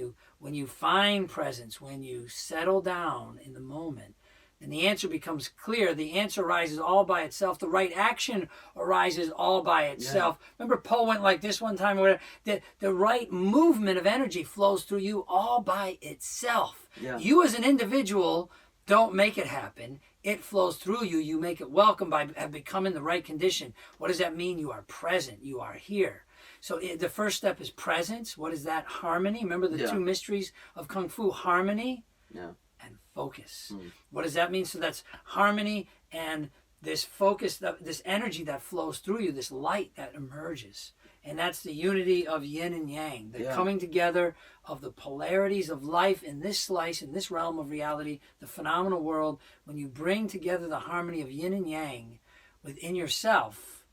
S2: you find presence, when you settle down in the moment, and the answer becomes clear, the answer arises all by itself. The right action arises all by itself. Yeah. Remember Po went like this one time, or whatever. The right movement of energy flows through you all by itself. Yeah. You as an individual don't make it happen. It flows through you. You make it welcome by becoming the right condition. What does that mean? You are present. You are here. So the first step is presence. What is that? Harmony. Remember the two mysteries of Kung Fu: harmony and focus. What does that mean? So that's harmony and this focus, this energy that flows through you, this light that emerges. And that's the unity of yin and yang, the coming together of the polarities of life in this slice, in this realm of reality, the phenomenal world. When you bring together the harmony of yin and yang within yourself,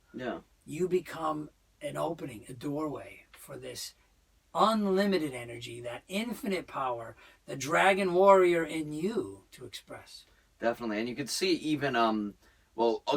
S2: you become an opening, a doorway for this unlimited energy, that infinite power, the dragon warrior in you to express.
S1: Definitely. And you can see even,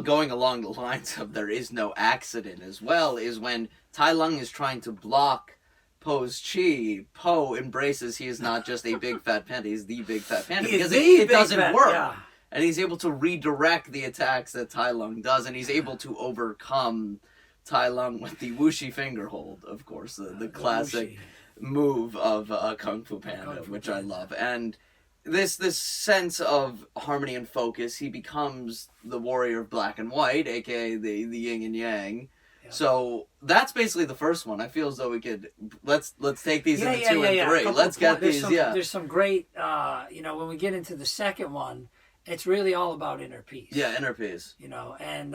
S1: going along the lines of there is no accident as well, is when Tai Lung is trying to block Poe's chi, Poe embraces he is not just a big fat panda, he's the big fat panda.
S2: Because
S1: it doesn't work. Yeah. And he's able to redirect the attacks that Tai Lung does, and he's able to overcome Tai Lung with the whooshy finger hold, of course, the classic move of Kung Fu Panda, which I love. And this sense of harmony and focus, he becomes the warrior of black and white, aka the yin and yang. Yeah. So that's basically the first one. I feel as though we could let's take these into 2 and 3. Let's get these.
S2: There's some great. When we get into the second one, it's really all about inner peace.
S1: Yeah, inner peace.
S2: And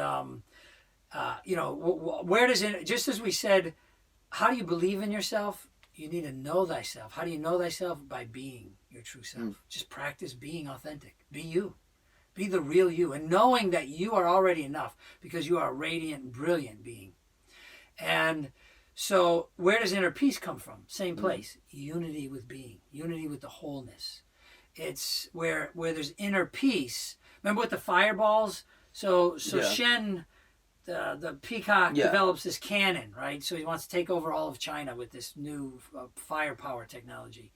S2: where does it? Just as we said, how do you believe in yourself? You need to know thyself. How do you know thyself? By being your true self. Just practice being authentic. Be you. Be the real you. And knowing that you are already enough because you are a radiant, brilliant being. And so where does inner peace come from? Same place. Unity with being. Unity with the wholeness. It's where there's inner peace. Remember with the fireballs? So Shen, the peacock, develops this cannon, right? So he wants to take over all of China with this new firepower technology.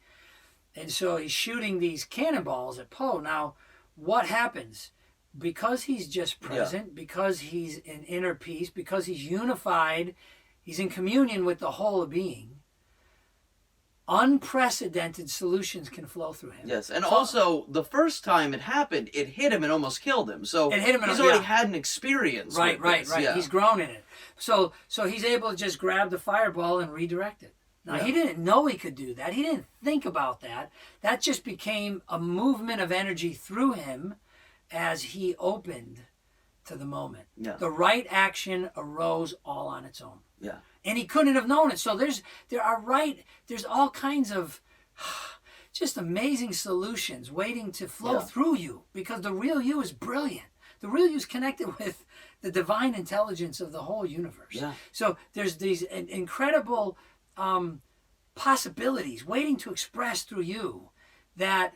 S2: And so he's shooting these cannonballs at Poe. Now, what happens? Because he's just present, because he's in inner peace, because he's unified, he's in communion with the whole of being, unprecedented solutions can flow through him.
S1: Yes, and also the first time it happened, it hit him and almost killed him. So he's already had an experience. Right.
S2: Yeah. He's grown in it. So he's able to just grab the fireball and redirect it. Now, he didn't know he could do that. He didn't think about that. That just became a movement of energy through him as he opened to the moment. Yeah. The right action arose all on its own.
S1: Yeah.
S2: And he couldn't have known it. So there's all kinds of just amazing solutions waiting to flow through you, because the real you is brilliant. The real you is connected with the divine intelligence of the whole universe. Yeah. So there's these incredible possibilities waiting to express through you that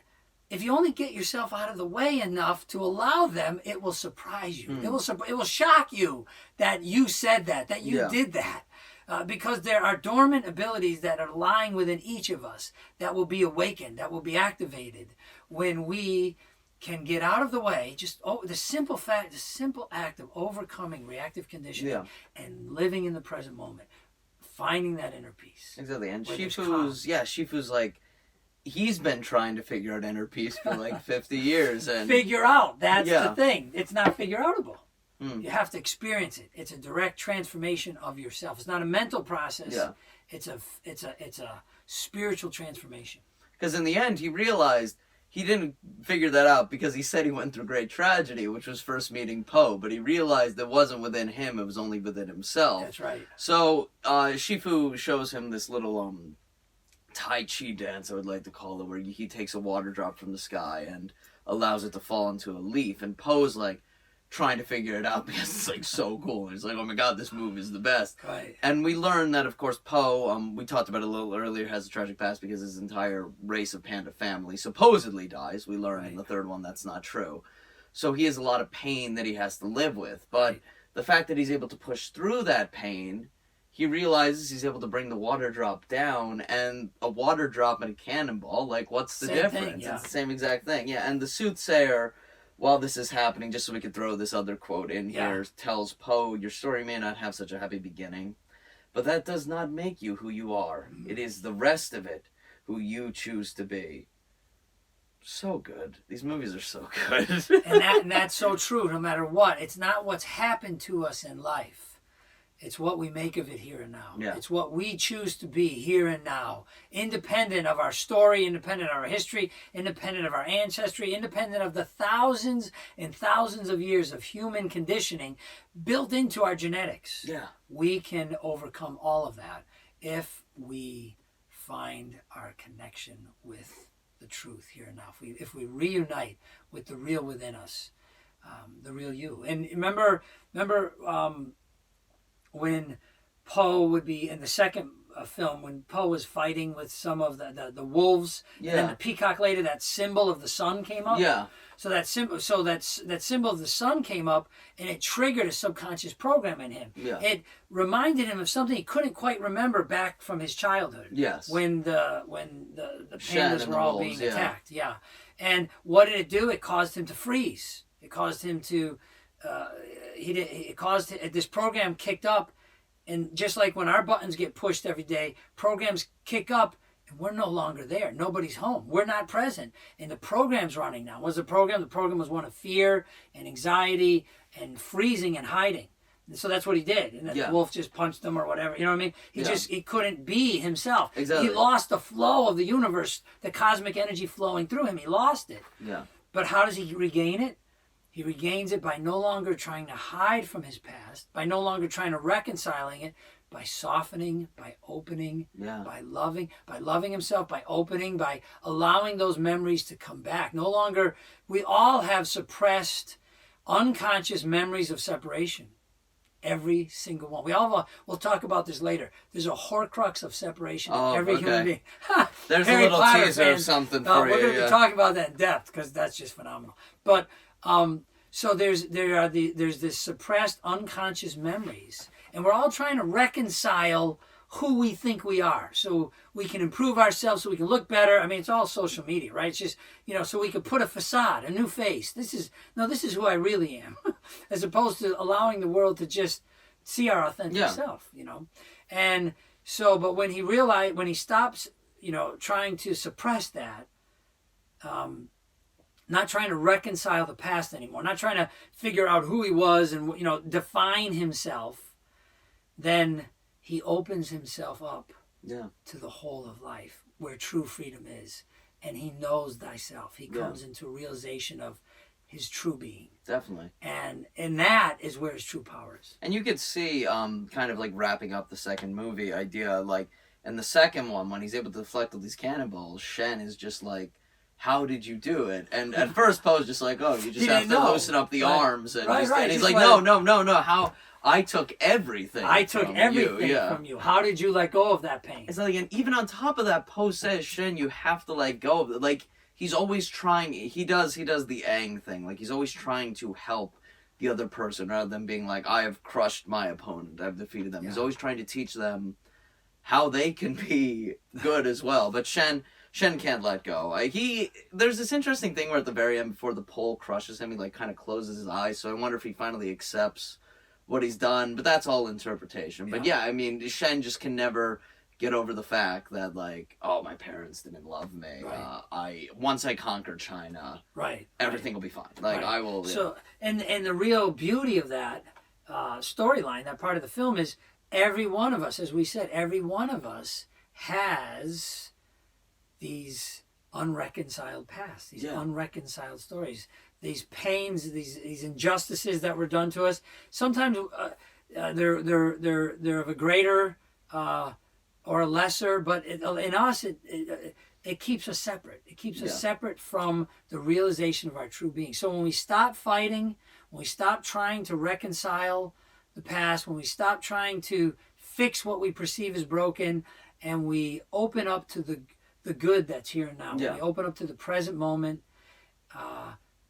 S2: if you only get yourself out of the way enough to allow them, it will surprise you. It will shock you that you said that you did that. Because there are dormant abilities that are lying within each of us that will be awakened, that will be activated when we can get out of the way. Just the simple act of overcoming reactive conditioning and living in the present moment, finding that inner peace.
S1: Exactly. And Shifu's like, he's been trying to figure out inner peace for like 50 years. And
S2: figure out. That's the thing. It's not figure outable. You have to experience it. It's a direct transformation of yourself. It's not a mental process. Yeah. It's a spiritual transformation.
S1: Because in the end, he realized he didn't figure that out because he said he went through great tragedy, which was first meeting Poe. But he realized it wasn't within him; it was only within himself.
S2: That's right.
S1: So Shifu shows him this little Tai Chi dance, I would like to call it, where he takes a water drop from the sky and allows it to fall into a leaf, and Poe's like trying to figure it out because it's like so cool, and he's like, oh my god, this move is the best.
S2: Right.
S1: And we learn that, of course, Poe, we talked about it a little earlier, has a tragic past because his entire race of panda family supposedly dies. We learn in the third one that's not true. So he has a lot of pain that he has to live with, but the fact that he's able to push through that pain, he realizes he's able to bring the water drop down, and a water drop and a cannonball, like, what's the difference? It's the same exact thing. Yeah, and the soothsayer, while this is happening, just so we could throw this other quote in here, tells Poe, your story may not have such a happy beginning, but that does not make you who you are. It is the rest of it who you choose to be. So good. These movies are so good.
S2: and that's so true, no matter what. It's not what's happened to us in life. It's what we make of it here and now. Yeah. It's what we choose to be here and now. Independent of our story, independent of our history, independent of our ancestry, independent of the thousands and thousands of years of human conditioning built into our genetics.
S1: Yeah.
S2: We can overcome all of that if we find our connection with the truth here and now. If we reunite with the real within us, the real you. And remember when Poe would be in the second film when Po was fighting with some of the wolves,
S1: Yeah.
S2: and then the peacock lady, that symbol of the sun came up.
S1: Yeah.
S2: So that symbol of the sun came up, and it triggered a subconscious program in him.
S1: Yeah.
S2: It reminded him of something he couldn't quite remember back from his childhood.
S1: Yes.
S2: When the pandas were all
S1: wolves,
S2: being attacked. Yeah. And what did it do? It caused him to freeze. It caused him to. This program kicked up, and just like when our buttons get pushed every day, programs kick up. We're no longer there. Nobody's home. We're not present. And the program's running now. What's the program? The program was one of fear and anxiety and freezing and hiding. And so that's what he did. And the wolf just punched him or whatever. You know what I mean? He couldn't be himself.
S1: Exactly.
S2: He lost the flow of the universe, the cosmic energy flowing through him. He lost it.
S1: Yeah.
S2: But how does he regain it? He regains it by no longer trying to hide from his past, by no longer trying to reconciling it, by softening, by opening, by loving himself, by opening, by allowing those memories to come back. No longer, we all have suppressed unconscious memories of separation. Every single one. We'll talk about this later. There's a horcrux of separation in every human being.
S1: There's
S2: Harry
S1: a little
S2: Potter
S1: teaser
S2: fans,
S1: of something for you.
S2: We're going to be talking about that in depth because that's just phenomenal. But so there's this suppressed unconscious memories, and we're all trying to reconcile who we think we are, so we can improve ourselves, so we can look better. I mean, it's all social media, right? It's just, so we can put a facade, a new face. This is who I really am, as opposed to allowing the world to just see our authentic self, And so, but when he stops, trying to suppress that, not trying to reconcile the past anymore, not trying to figure out who he was and, define himself, then he opens himself up to the whole of life where true freedom is. And he knows thyself. He comes into a realization of his true being.
S1: Definitely.
S2: And that is where his true power is.
S1: And you could see, kind of like wrapping up the second movie idea, like in the second one, when he's able to deflect all these cannonballs, Shen is just like, how did you do it? And at first, Poe's just like, oh, you just have to loosen up the arms. And, and he's like, no, how... I took everything
S2: from you. How did you let go of that pain?
S1: It's like, and even on top of that, Poe says, Shen, you have to let go of it. Like, he's always trying, he does the Aang thing. Like, he's always trying to help the other person rather than being like, I have crushed my opponent. I've defeated them. Yeah. He's always trying to teach them how they can be good as well. But Shen can't let go. There's this interesting thing where at the very end, before the pole crushes him, he like kind of closes his eyes. So I wonder if he finally accepts what he's done, but that's all interpretation. But I mean, Shen just can never get over the fact that, like, oh, my parents didn't love me. Right. Once I conquer China, everything will be fine. Like, I will.
S2: So, and the real beauty of that storyline, that part of the film, is every one of us, as we said, every one of us has these unreconciled pasts, these unreconciled stories. These pains, these injustices that were done to us. Sometimes they're of a greater or a lesser, but in us it keeps us separate. It keeps us separate from the realization of our true being. So when we stop fighting, when we stop trying to reconcile the past, when we stop trying to fix what we perceive as broken, and we open up to the good that's here and now, when we open up to the present moment.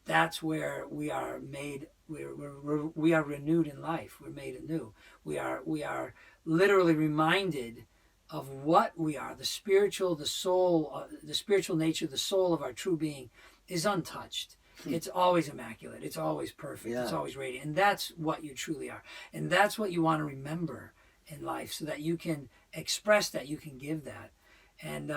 S2: That's where we are made. We are renewed in life. We're made anew. We are literally reminded of what we are. The spiritual, the soul, the spiritual nature, the soul of our true being is untouched. It's always immaculate. It's always perfect. It's always radiant. And that's what you truly are. And that's what you want to remember in life, so that you can express that, you can give that. And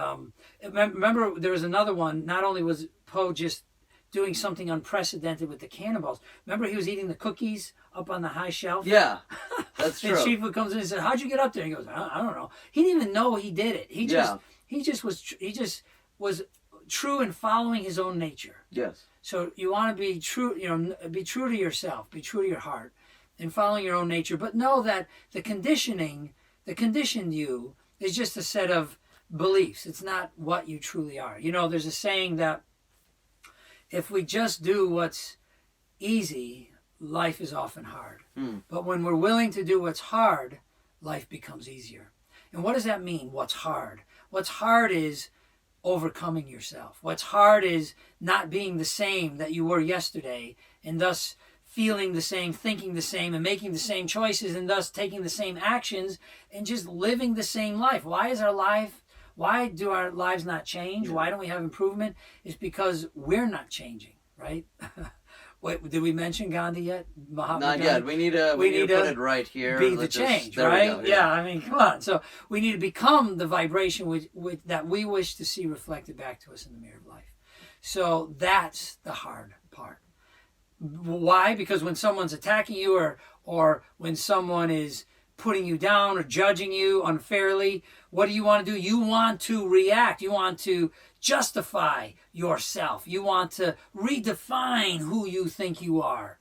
S2: remember, there was another one. Not only was Poe just doing something unprecedented with the cannonballs. Remember, he was eating the cookies up on the high shelf?
S1: Yeah, that's true.
S2: And Shifu comes in and says, how'd you get up there? And he goes, I don't know. He didn't even know he did it. He just was true in following his own nature.
S1: Yes.
S2: So you want to be true, be true to yourself, be true to your heart in following your own nature. But know that the conditioned you is just a set of beliefs. It's not what you truly are. There's a saying that if we just do what's easy, life is often hard. But when we're willing to do what's hard, life becomes easier. And what does that mean? What's hard? What's hard is overcoming yourself. What's hard is not being the same that you were yesterday, and thus feeling the same, thinking the same, and making the same choices, and thus taking the same actions, and just living the same life. Why do our lives not change? Why don't we have improvement? It's because we're not changing, right? Wait, did we mention Gandhi yet?
S1: Not yet. We need to put it right here.
S2: Be the change, right? Yeah, I mean, come on. So we need to become the vibration that we wish to see reflected back to us in the mirror of life. So that's the hard part. Why? Because when someone's attacking you or when someone is putting you down or judging you unfairly, what do you want to do? You want to react. You want to justify yourself. You want to redefine who you think you are.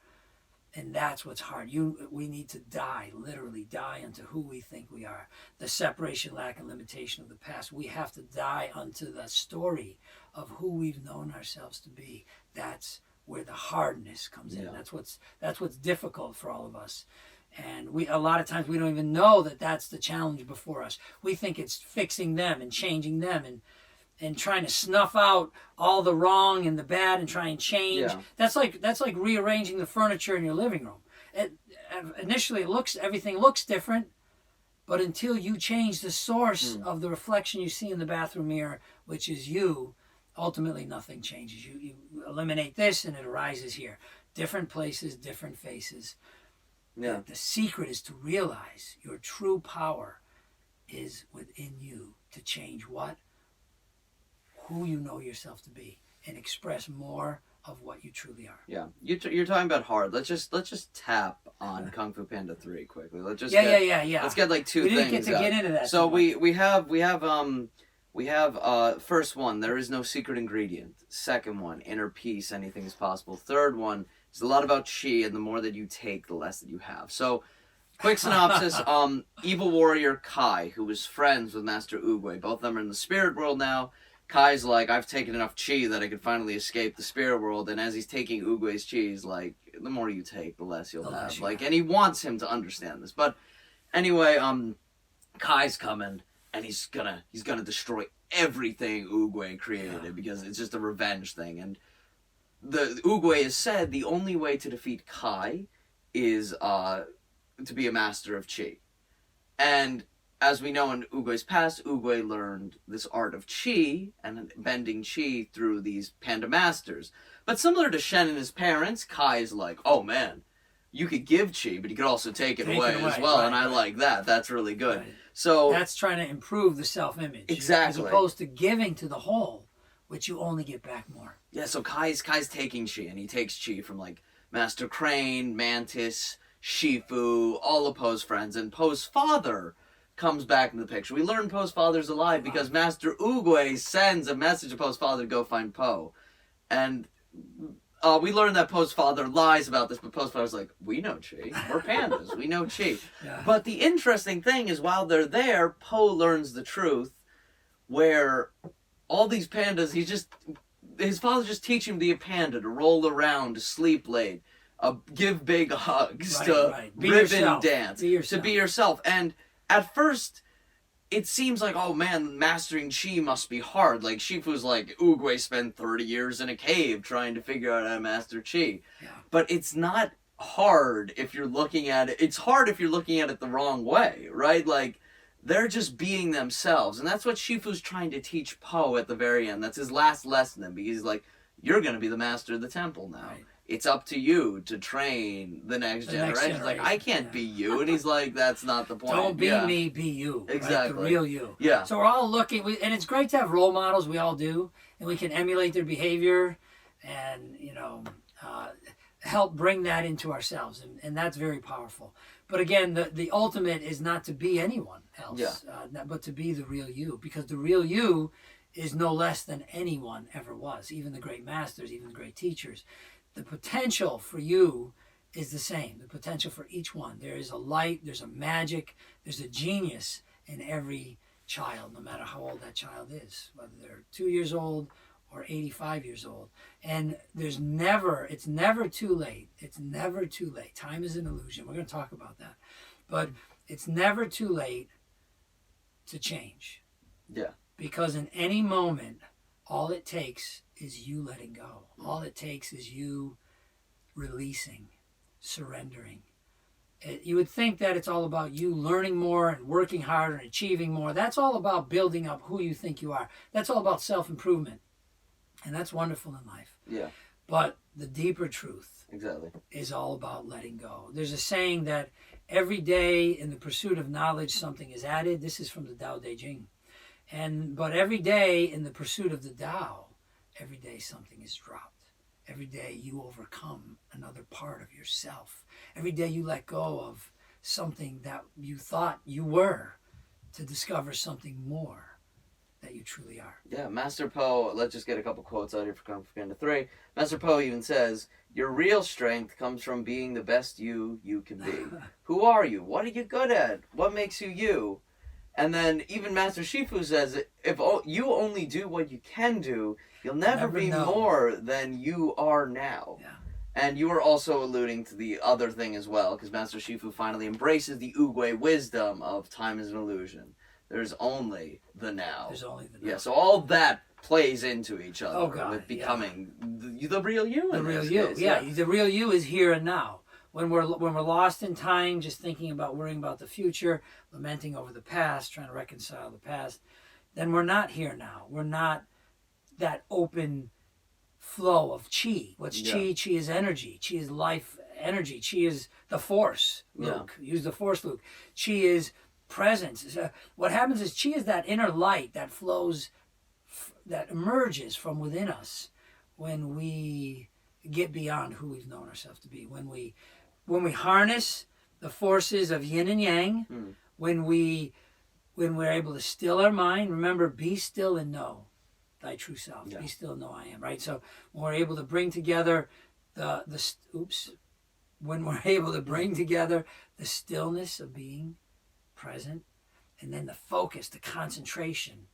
S2: And that's what's hard. We need to die, literally die unto who we think we are. The separation, lack, and limitation of the past. We have to die unto the story of who we've known ourselves to be. That's where the hardness comes in. That's what's difficult for all of us. And a lot of times we don't even know that that's the challenge before us. We think it's fixing them and changing them and trying to snuff out all the wrong and the bad and try and change. Yeah. That's like rearranging the furniture in your living room. Initially, everything looks different, but until you change the source of the reflection you see in the bathroom mirror, which is you, ultimately nothing changes. You eliminate this and it arises here. Different places, different faces. Yeah. The secret is to realize your true power is within you to change who you know yourself to be, and express more of what you truly are. Yeah,
S1: you're talking about hard. Let's just tap on Kung Fu Panda 3 quickly. Let's just
S2: yeah.
S1: Let's get like two things.
S2: We didn't get into that.
S1: So we have first one, there is no secret ingredient. Second one, inner peace, anything is possible. Third one, it's a lot about chi, and the more that you take, the less that you have. So, quick synopsis, evil warrior Kai, who was friends with Master Oogway. Both of them are in the spirit world now. Kai's like, I've taken enough chi that I could finally escape the spirit world. And as he's taking Oogway's chi, he's like, the more you take, the less you'll have. And he wants him to understand this. But anyway, Kai's coming, and he's gonna destroy everything Oogway created because it's just a revenge thing. And the Oogway has said the only way to defeat Kai is to be a master of chi. And as we know in Oogway's past, Oogway learned this art of chi and bending chi through these panda masters. But similar to Shen and his parents, Kai is like, oh man, you could give chi, but you could also take it away as well. Right, and I like that. That's really good. Right. So
S2: that's trying to improve the self-image.
S1: Exactly.
S2: As opposed to giving to the whole, which you only get back more.
S1: Yeah, so Kai's taking chi, and he takes chi from like Master Crane, Mantis, Shifu, all of Poe's friends, and Poe's father comes back in the picture. We learn Poe's father's alive because Master Oogway sends a message to Poe's father to go find Poe. And we learn that Poe's father lies about this, but Poe's father's like, we know chi. We're pandas. We know chi. Yeah. But the interesting thing is while they're there, Poe learns the truth where all these pandas, his father's just teaching him to be a panda, to roll around, to sleep late, give big hugs, to ribbon dance, to be yourself. And at first, it seems like, oh man, mastering chi must be hard. Like, Shifu's like, Oogway spent 30 years in a cave trying to figure out how to master chi. Yeah. But it's not hard if you're looking at it. It's hard if you're looking at it the wrong way, right? Like, they're just being themselves. And that's what Shifu's trying to teach Poe at the very end. That's his last lesson. Because he's like, you're going to be the master of the temple now. Right. It's up to you to train the next generation. He's like, I can't be you. And he's like, that's not the point.
S2: Don't be me, be you.
S1: Exactly.
S2: Right? The real you.
S1: Yeah.
S2: So we're all looking, and it's great to have role models, we all do, and we can emulate their behavior and, help bring that into ourselves. And that's very powerful. But again, the ultimate is not to be anyone else, but to be the real you. Because the real you is no less than anyone ever was, even the great masters, even the great teachers. The potential for you is the same. The potential for each one. There is a light, there's a magic, there's a genius in every child, no matter how old that child is, whether they're 2 years old or 85 years old. And it's never too late. It's never too late. Time is an illusion. We're going to talk about that. But it's never too late to change.
S1: Yeah.
S2: Because in any moment, all it takes is you letting go. All it takes is you releasing, surrendering. You would think that it's all about you learning more and working harder and achieving more. That's all about building up who you think you are. That's all about self-improvement. And that's wonderful in life.
S1: Yeah.
S2: But the deeper truth
S1: exactly
S2: is all about letting go. There's a saying that every day in the pursuit of knowledge, something is added. This is from the Tao Te Ching. But every day in the pursuit of the Tao, every day something is dropped. Every day you overcome another part of yourself. Every day you let go of something that you thought you were to discover something more that you truly are.
S1: Yeah, Master Po, let's just get a couple quotes out here for Kung Fu Panda 3. Master Po even says, "Your real strength comes from being the best you can be." Who are you? What are you good at? What makes you you? And then even Master Shifu says, if you only do what you can do, you'll never be
S2: know.
S1: more than you are now.
S2: Yeah.
S1: And you were also alluding to the other thing as well, because Master Shifu finally embraces the Oogway wisdom of time is an illusion. There's only the now.
S2: There's only the now.
S1: Yeah, so all that plays into each other with
S2: yeah.
S1: becoming the real you.
S2: The real you,
S1: case.
S2: yeah. The real you is here and now. When we're lost in time, just thinking about worrying about the future, lamenting over the past, trying to reconcile the past, then we're not here now. We're not that open flow of chi. What's chi? Chi is energy. Chi is life energy. Chi is the force, Luke. Use the force, Luke. Chi is presence. What happens is chi is that inner light that flows, that emerges from within us when we get beyond who we've known ourselves to be. When we harness the forces of yin and yang, when we're able to still our mind. Remember, be still and know thy true self. Yeah. Be still and know I am, right? So when we're able to bring together when we're able to bring together the stillness of being present, and then the focus, the concentration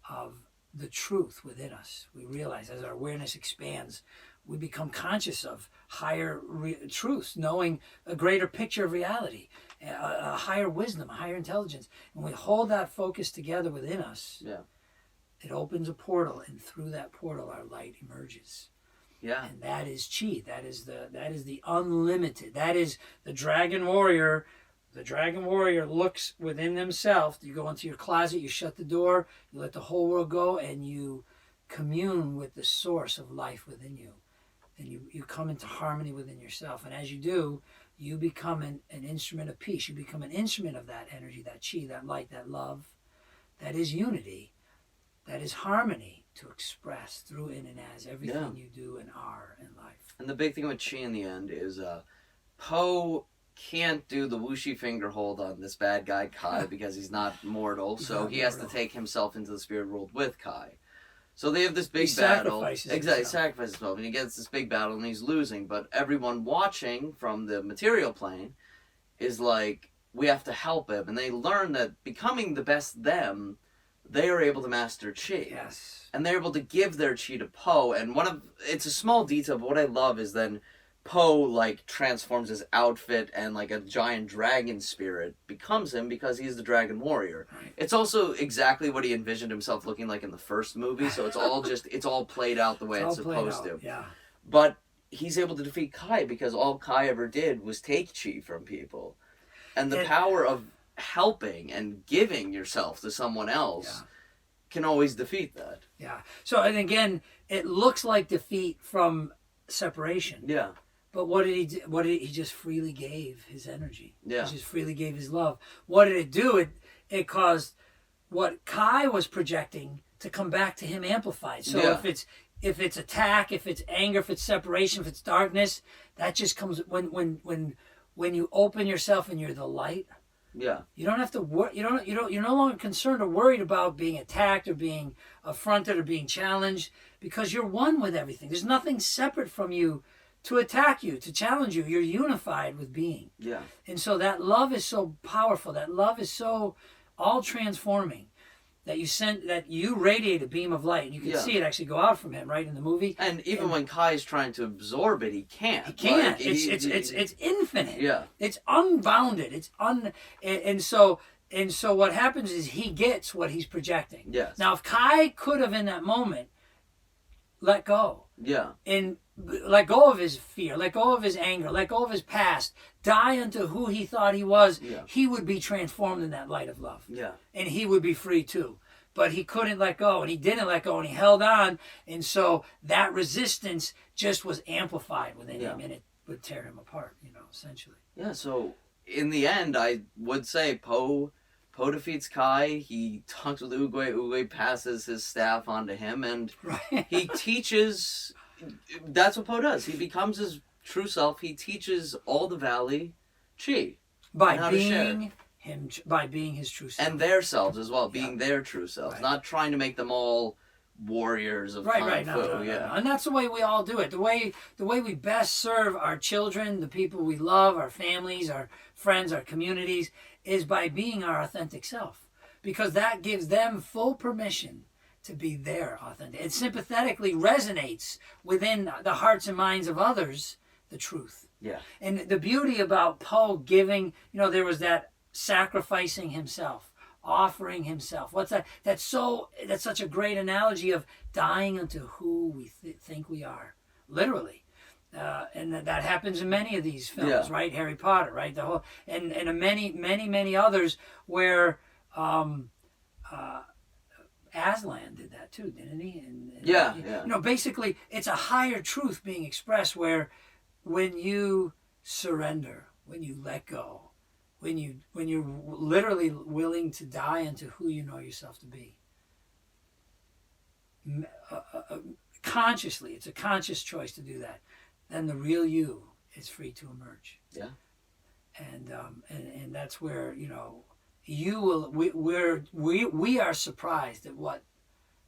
S2: of the truth within us, we realize as our awareness expands, we become conscious of higher truths, knowing a greater picture of reality, a higher wisdom, a higher intelligence. And we hold that focus together within us. Yeah. It opens a portal, and through that portal, our light emerges. Yeah. And that is chi. That is the unlimited. That is the dragon warrior. The dragon warrior looks within themselves. You go into your closet, you shut the door, you let the whole world go, and you commune with the source of life within you. And you come into harmony within yourself. And as you do, you become an instrument of peace. You become an instrument of that energy, that chi, that light, that love. That is unity. That is harmony to express through, in, and as everything you do and are in life.
S1: And the big thing with chi in the end is Po can't do the whooshy finger hold on this bad guy Kai because he's not mortal. So he has to take himself into the spirit world with Kai. So they have this big battle. Exactly, sacrifices himself, and he gets this big battle, and he's losing. But everyone watching from the material plane is like, we have to help him. And they learn that becoming the best them, they are able to master chi.
S2: Yes.
S1: And they're able to give their chi to Po. And it's a small detail, but what I love is then Po transforms his outfit, and a giant dragon spirit becomes him because he's the dragon warrior. Right. It's also exactly what he envisioned himself looking like in the first movie, so it's all played out the way it's supposed to.
S2: Yeah.
S1: But he's able to defeat Kai because all Kai ever did was take chi from people. And the power of helping and giving yourself to someone else can always defeat that.
S2: Yeah. So, and again, it looks like defeat from separation.
S1: Yeah.
S2: But what did he do? He just freely gave his energy.
S1: Yeah.
S2: He just freely gave his love. What did it do? It caused what Kai was projecting to come back to him amplified. So if it's attack, if it's anger, if it's separation, if it's darkness, that just comes when you open yourself and you're the light.
S1: Yeah.
S2: You don't have to worry. You're no longer concerned or worried about being attacked or being affronted or being challenged, because you're one with everything. There's nothing separate from you to attack you, to challenge you. You're unified with being.
S1: Yeah.
S2: And so that love is so powerful. That love is so all transforming that you radiate a beam of light. You can see it actually go out from him, right, in the movie.
S1: And even when Kai is trying to absorb it, he can't.
S2: He can't. It's infinite.
S1: Yeah.
S2: It's unbounded. And so And so what happens is he gets what he's projecting.
S1: Yes.
S2: Now, if Kai could have in that moment let go.
S1: Yeah.
S2: And let go of his fear, let go of his anger, let go of his past, die unto who he thought he was, he would be transformed in that light of love.
S1: Yeah.
S2: And he would be free too. But he couldn't let go, and he didn't let go, and he held on. And so that resistance just was amplified within him, and it would tear him apart, essentially.
S1: Yeah, so in the end, I would say Poe defeats Kai. He talks with Oogway. Oogway passes his staff on to him, and he teaches. That's what Poe does. He becomes his true self. He teaches all the Valley Chi
S2: by being him, by being his true self,
S1: and their selves as well, being their true selves, not trying to make them all warriors of Kung Fu.
S2: No. And that's the way we all do it. The way we best serve our children, the people we love, our families, our friends, our communities, is by being our authentic self, because that gives them full permission to be their authentic. It sympathetically resonates within the hearts and minds of others, the truth.
S1: Yeah.
S2: And the beauty about Poe giving, there was that sacrificing himself, offering himself. What's that? That's such a great analogy of dying unto who we think we are, literally. And that happens in many of these films, right? Harry Potter, right? The whole and many others where Aslan did that too, didn't he? And basically, it's a higher truth being expressed where when you surrender, when you let go, when you're literally willing to die into who you know yourself to be. Consciously, it's a conscious choice to do that. Then the real you is free to emerge.
S1: Yeah.
S2: And that's where you will. We are surprised at what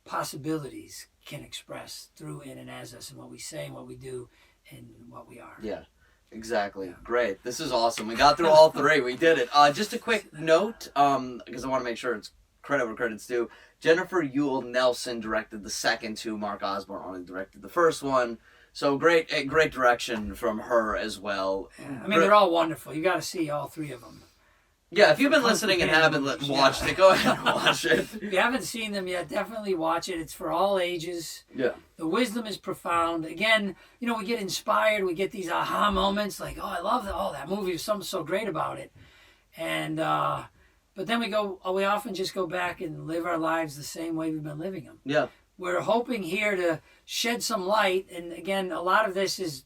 S2: possibilities can express through, in, and as us, and what we say, and what we do, and what we are.
S1: Yeah. Exactly. Great. This is awesome. We got through all three. We did it. Just a quick note, because I want to make sure it's credit where credit's due. Jennifer Yule Nelson directed the second two. Mark Osborne only directed the first one. So great direction from her as well.
S2: Yeah. I mean, they're all wonderful. You got to see all three of them.
S1: Yeah, if you've been listening and haven't watched it, go ahead and watch it.
S2: If you haven't seen them yet, definitely watch it. It's for all ages.
S1: Yeah.
S2: The wisdom is profound. Again, we get inspired. We get these aha moments like, oh, I love that movie. There's something so great about it. And, but then we often just go back and live our lives the same way we've been living them.
S1: Yeah.
S2: We're hoping here to shed some light. And again, a lot of this is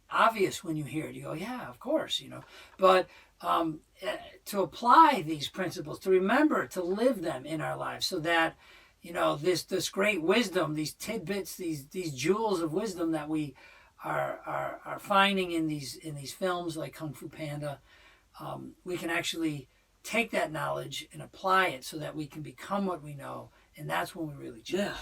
S2: obvious when you hear it. You go, yeah, of course, But to apply these principles, to remember to live them in our lives, so that this great wisdom, these tidbits, these jewels of wisdom that we are finding in these films like Kung Fu Panda, we can actually take that knowledge and apply it so that we can become what we know, and that's when we really change.
S1: Yeah.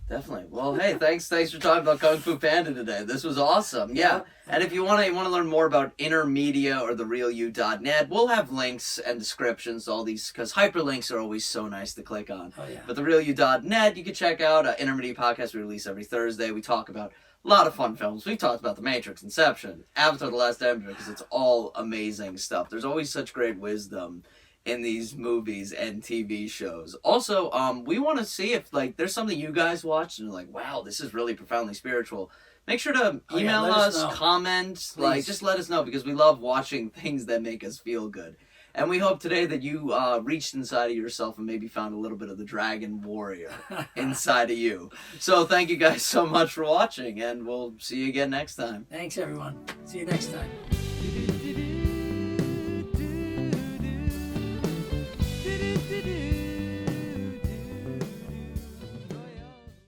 S1: Definitely. Well, hey, thanks for talking about Kung Fu Panda today. This was awesome. Yeah. And if you want to learn more about InnerMedia or therealyou.net, we'll have links and descriptions to all these, because hyperlinks are always so nice to click on.
S2: Oh, yeah.
S1: But therealyou.net, you can check out InnerMedia podcast we release every Thursday. We talk about a lot of fun films. We've talked about The Matrix, Inception, Avatar: The Last Airbender, because it's all amazing stuff. There's always such great wisdom in these movies and TV shows. Also, we want to see if there's something you guys watched and you're like, wow, this is really profoundly spiritual. Make sure to email us, comment, just let us know, because we love watching things that make us feel good. And we hope today that you reached inside of yourself and maybe found a little bit of the Dragon Warrior inside of you. So thank you guys so much for watching, and we'll see you again next time.
S2: Thanks, everyone. See you next time.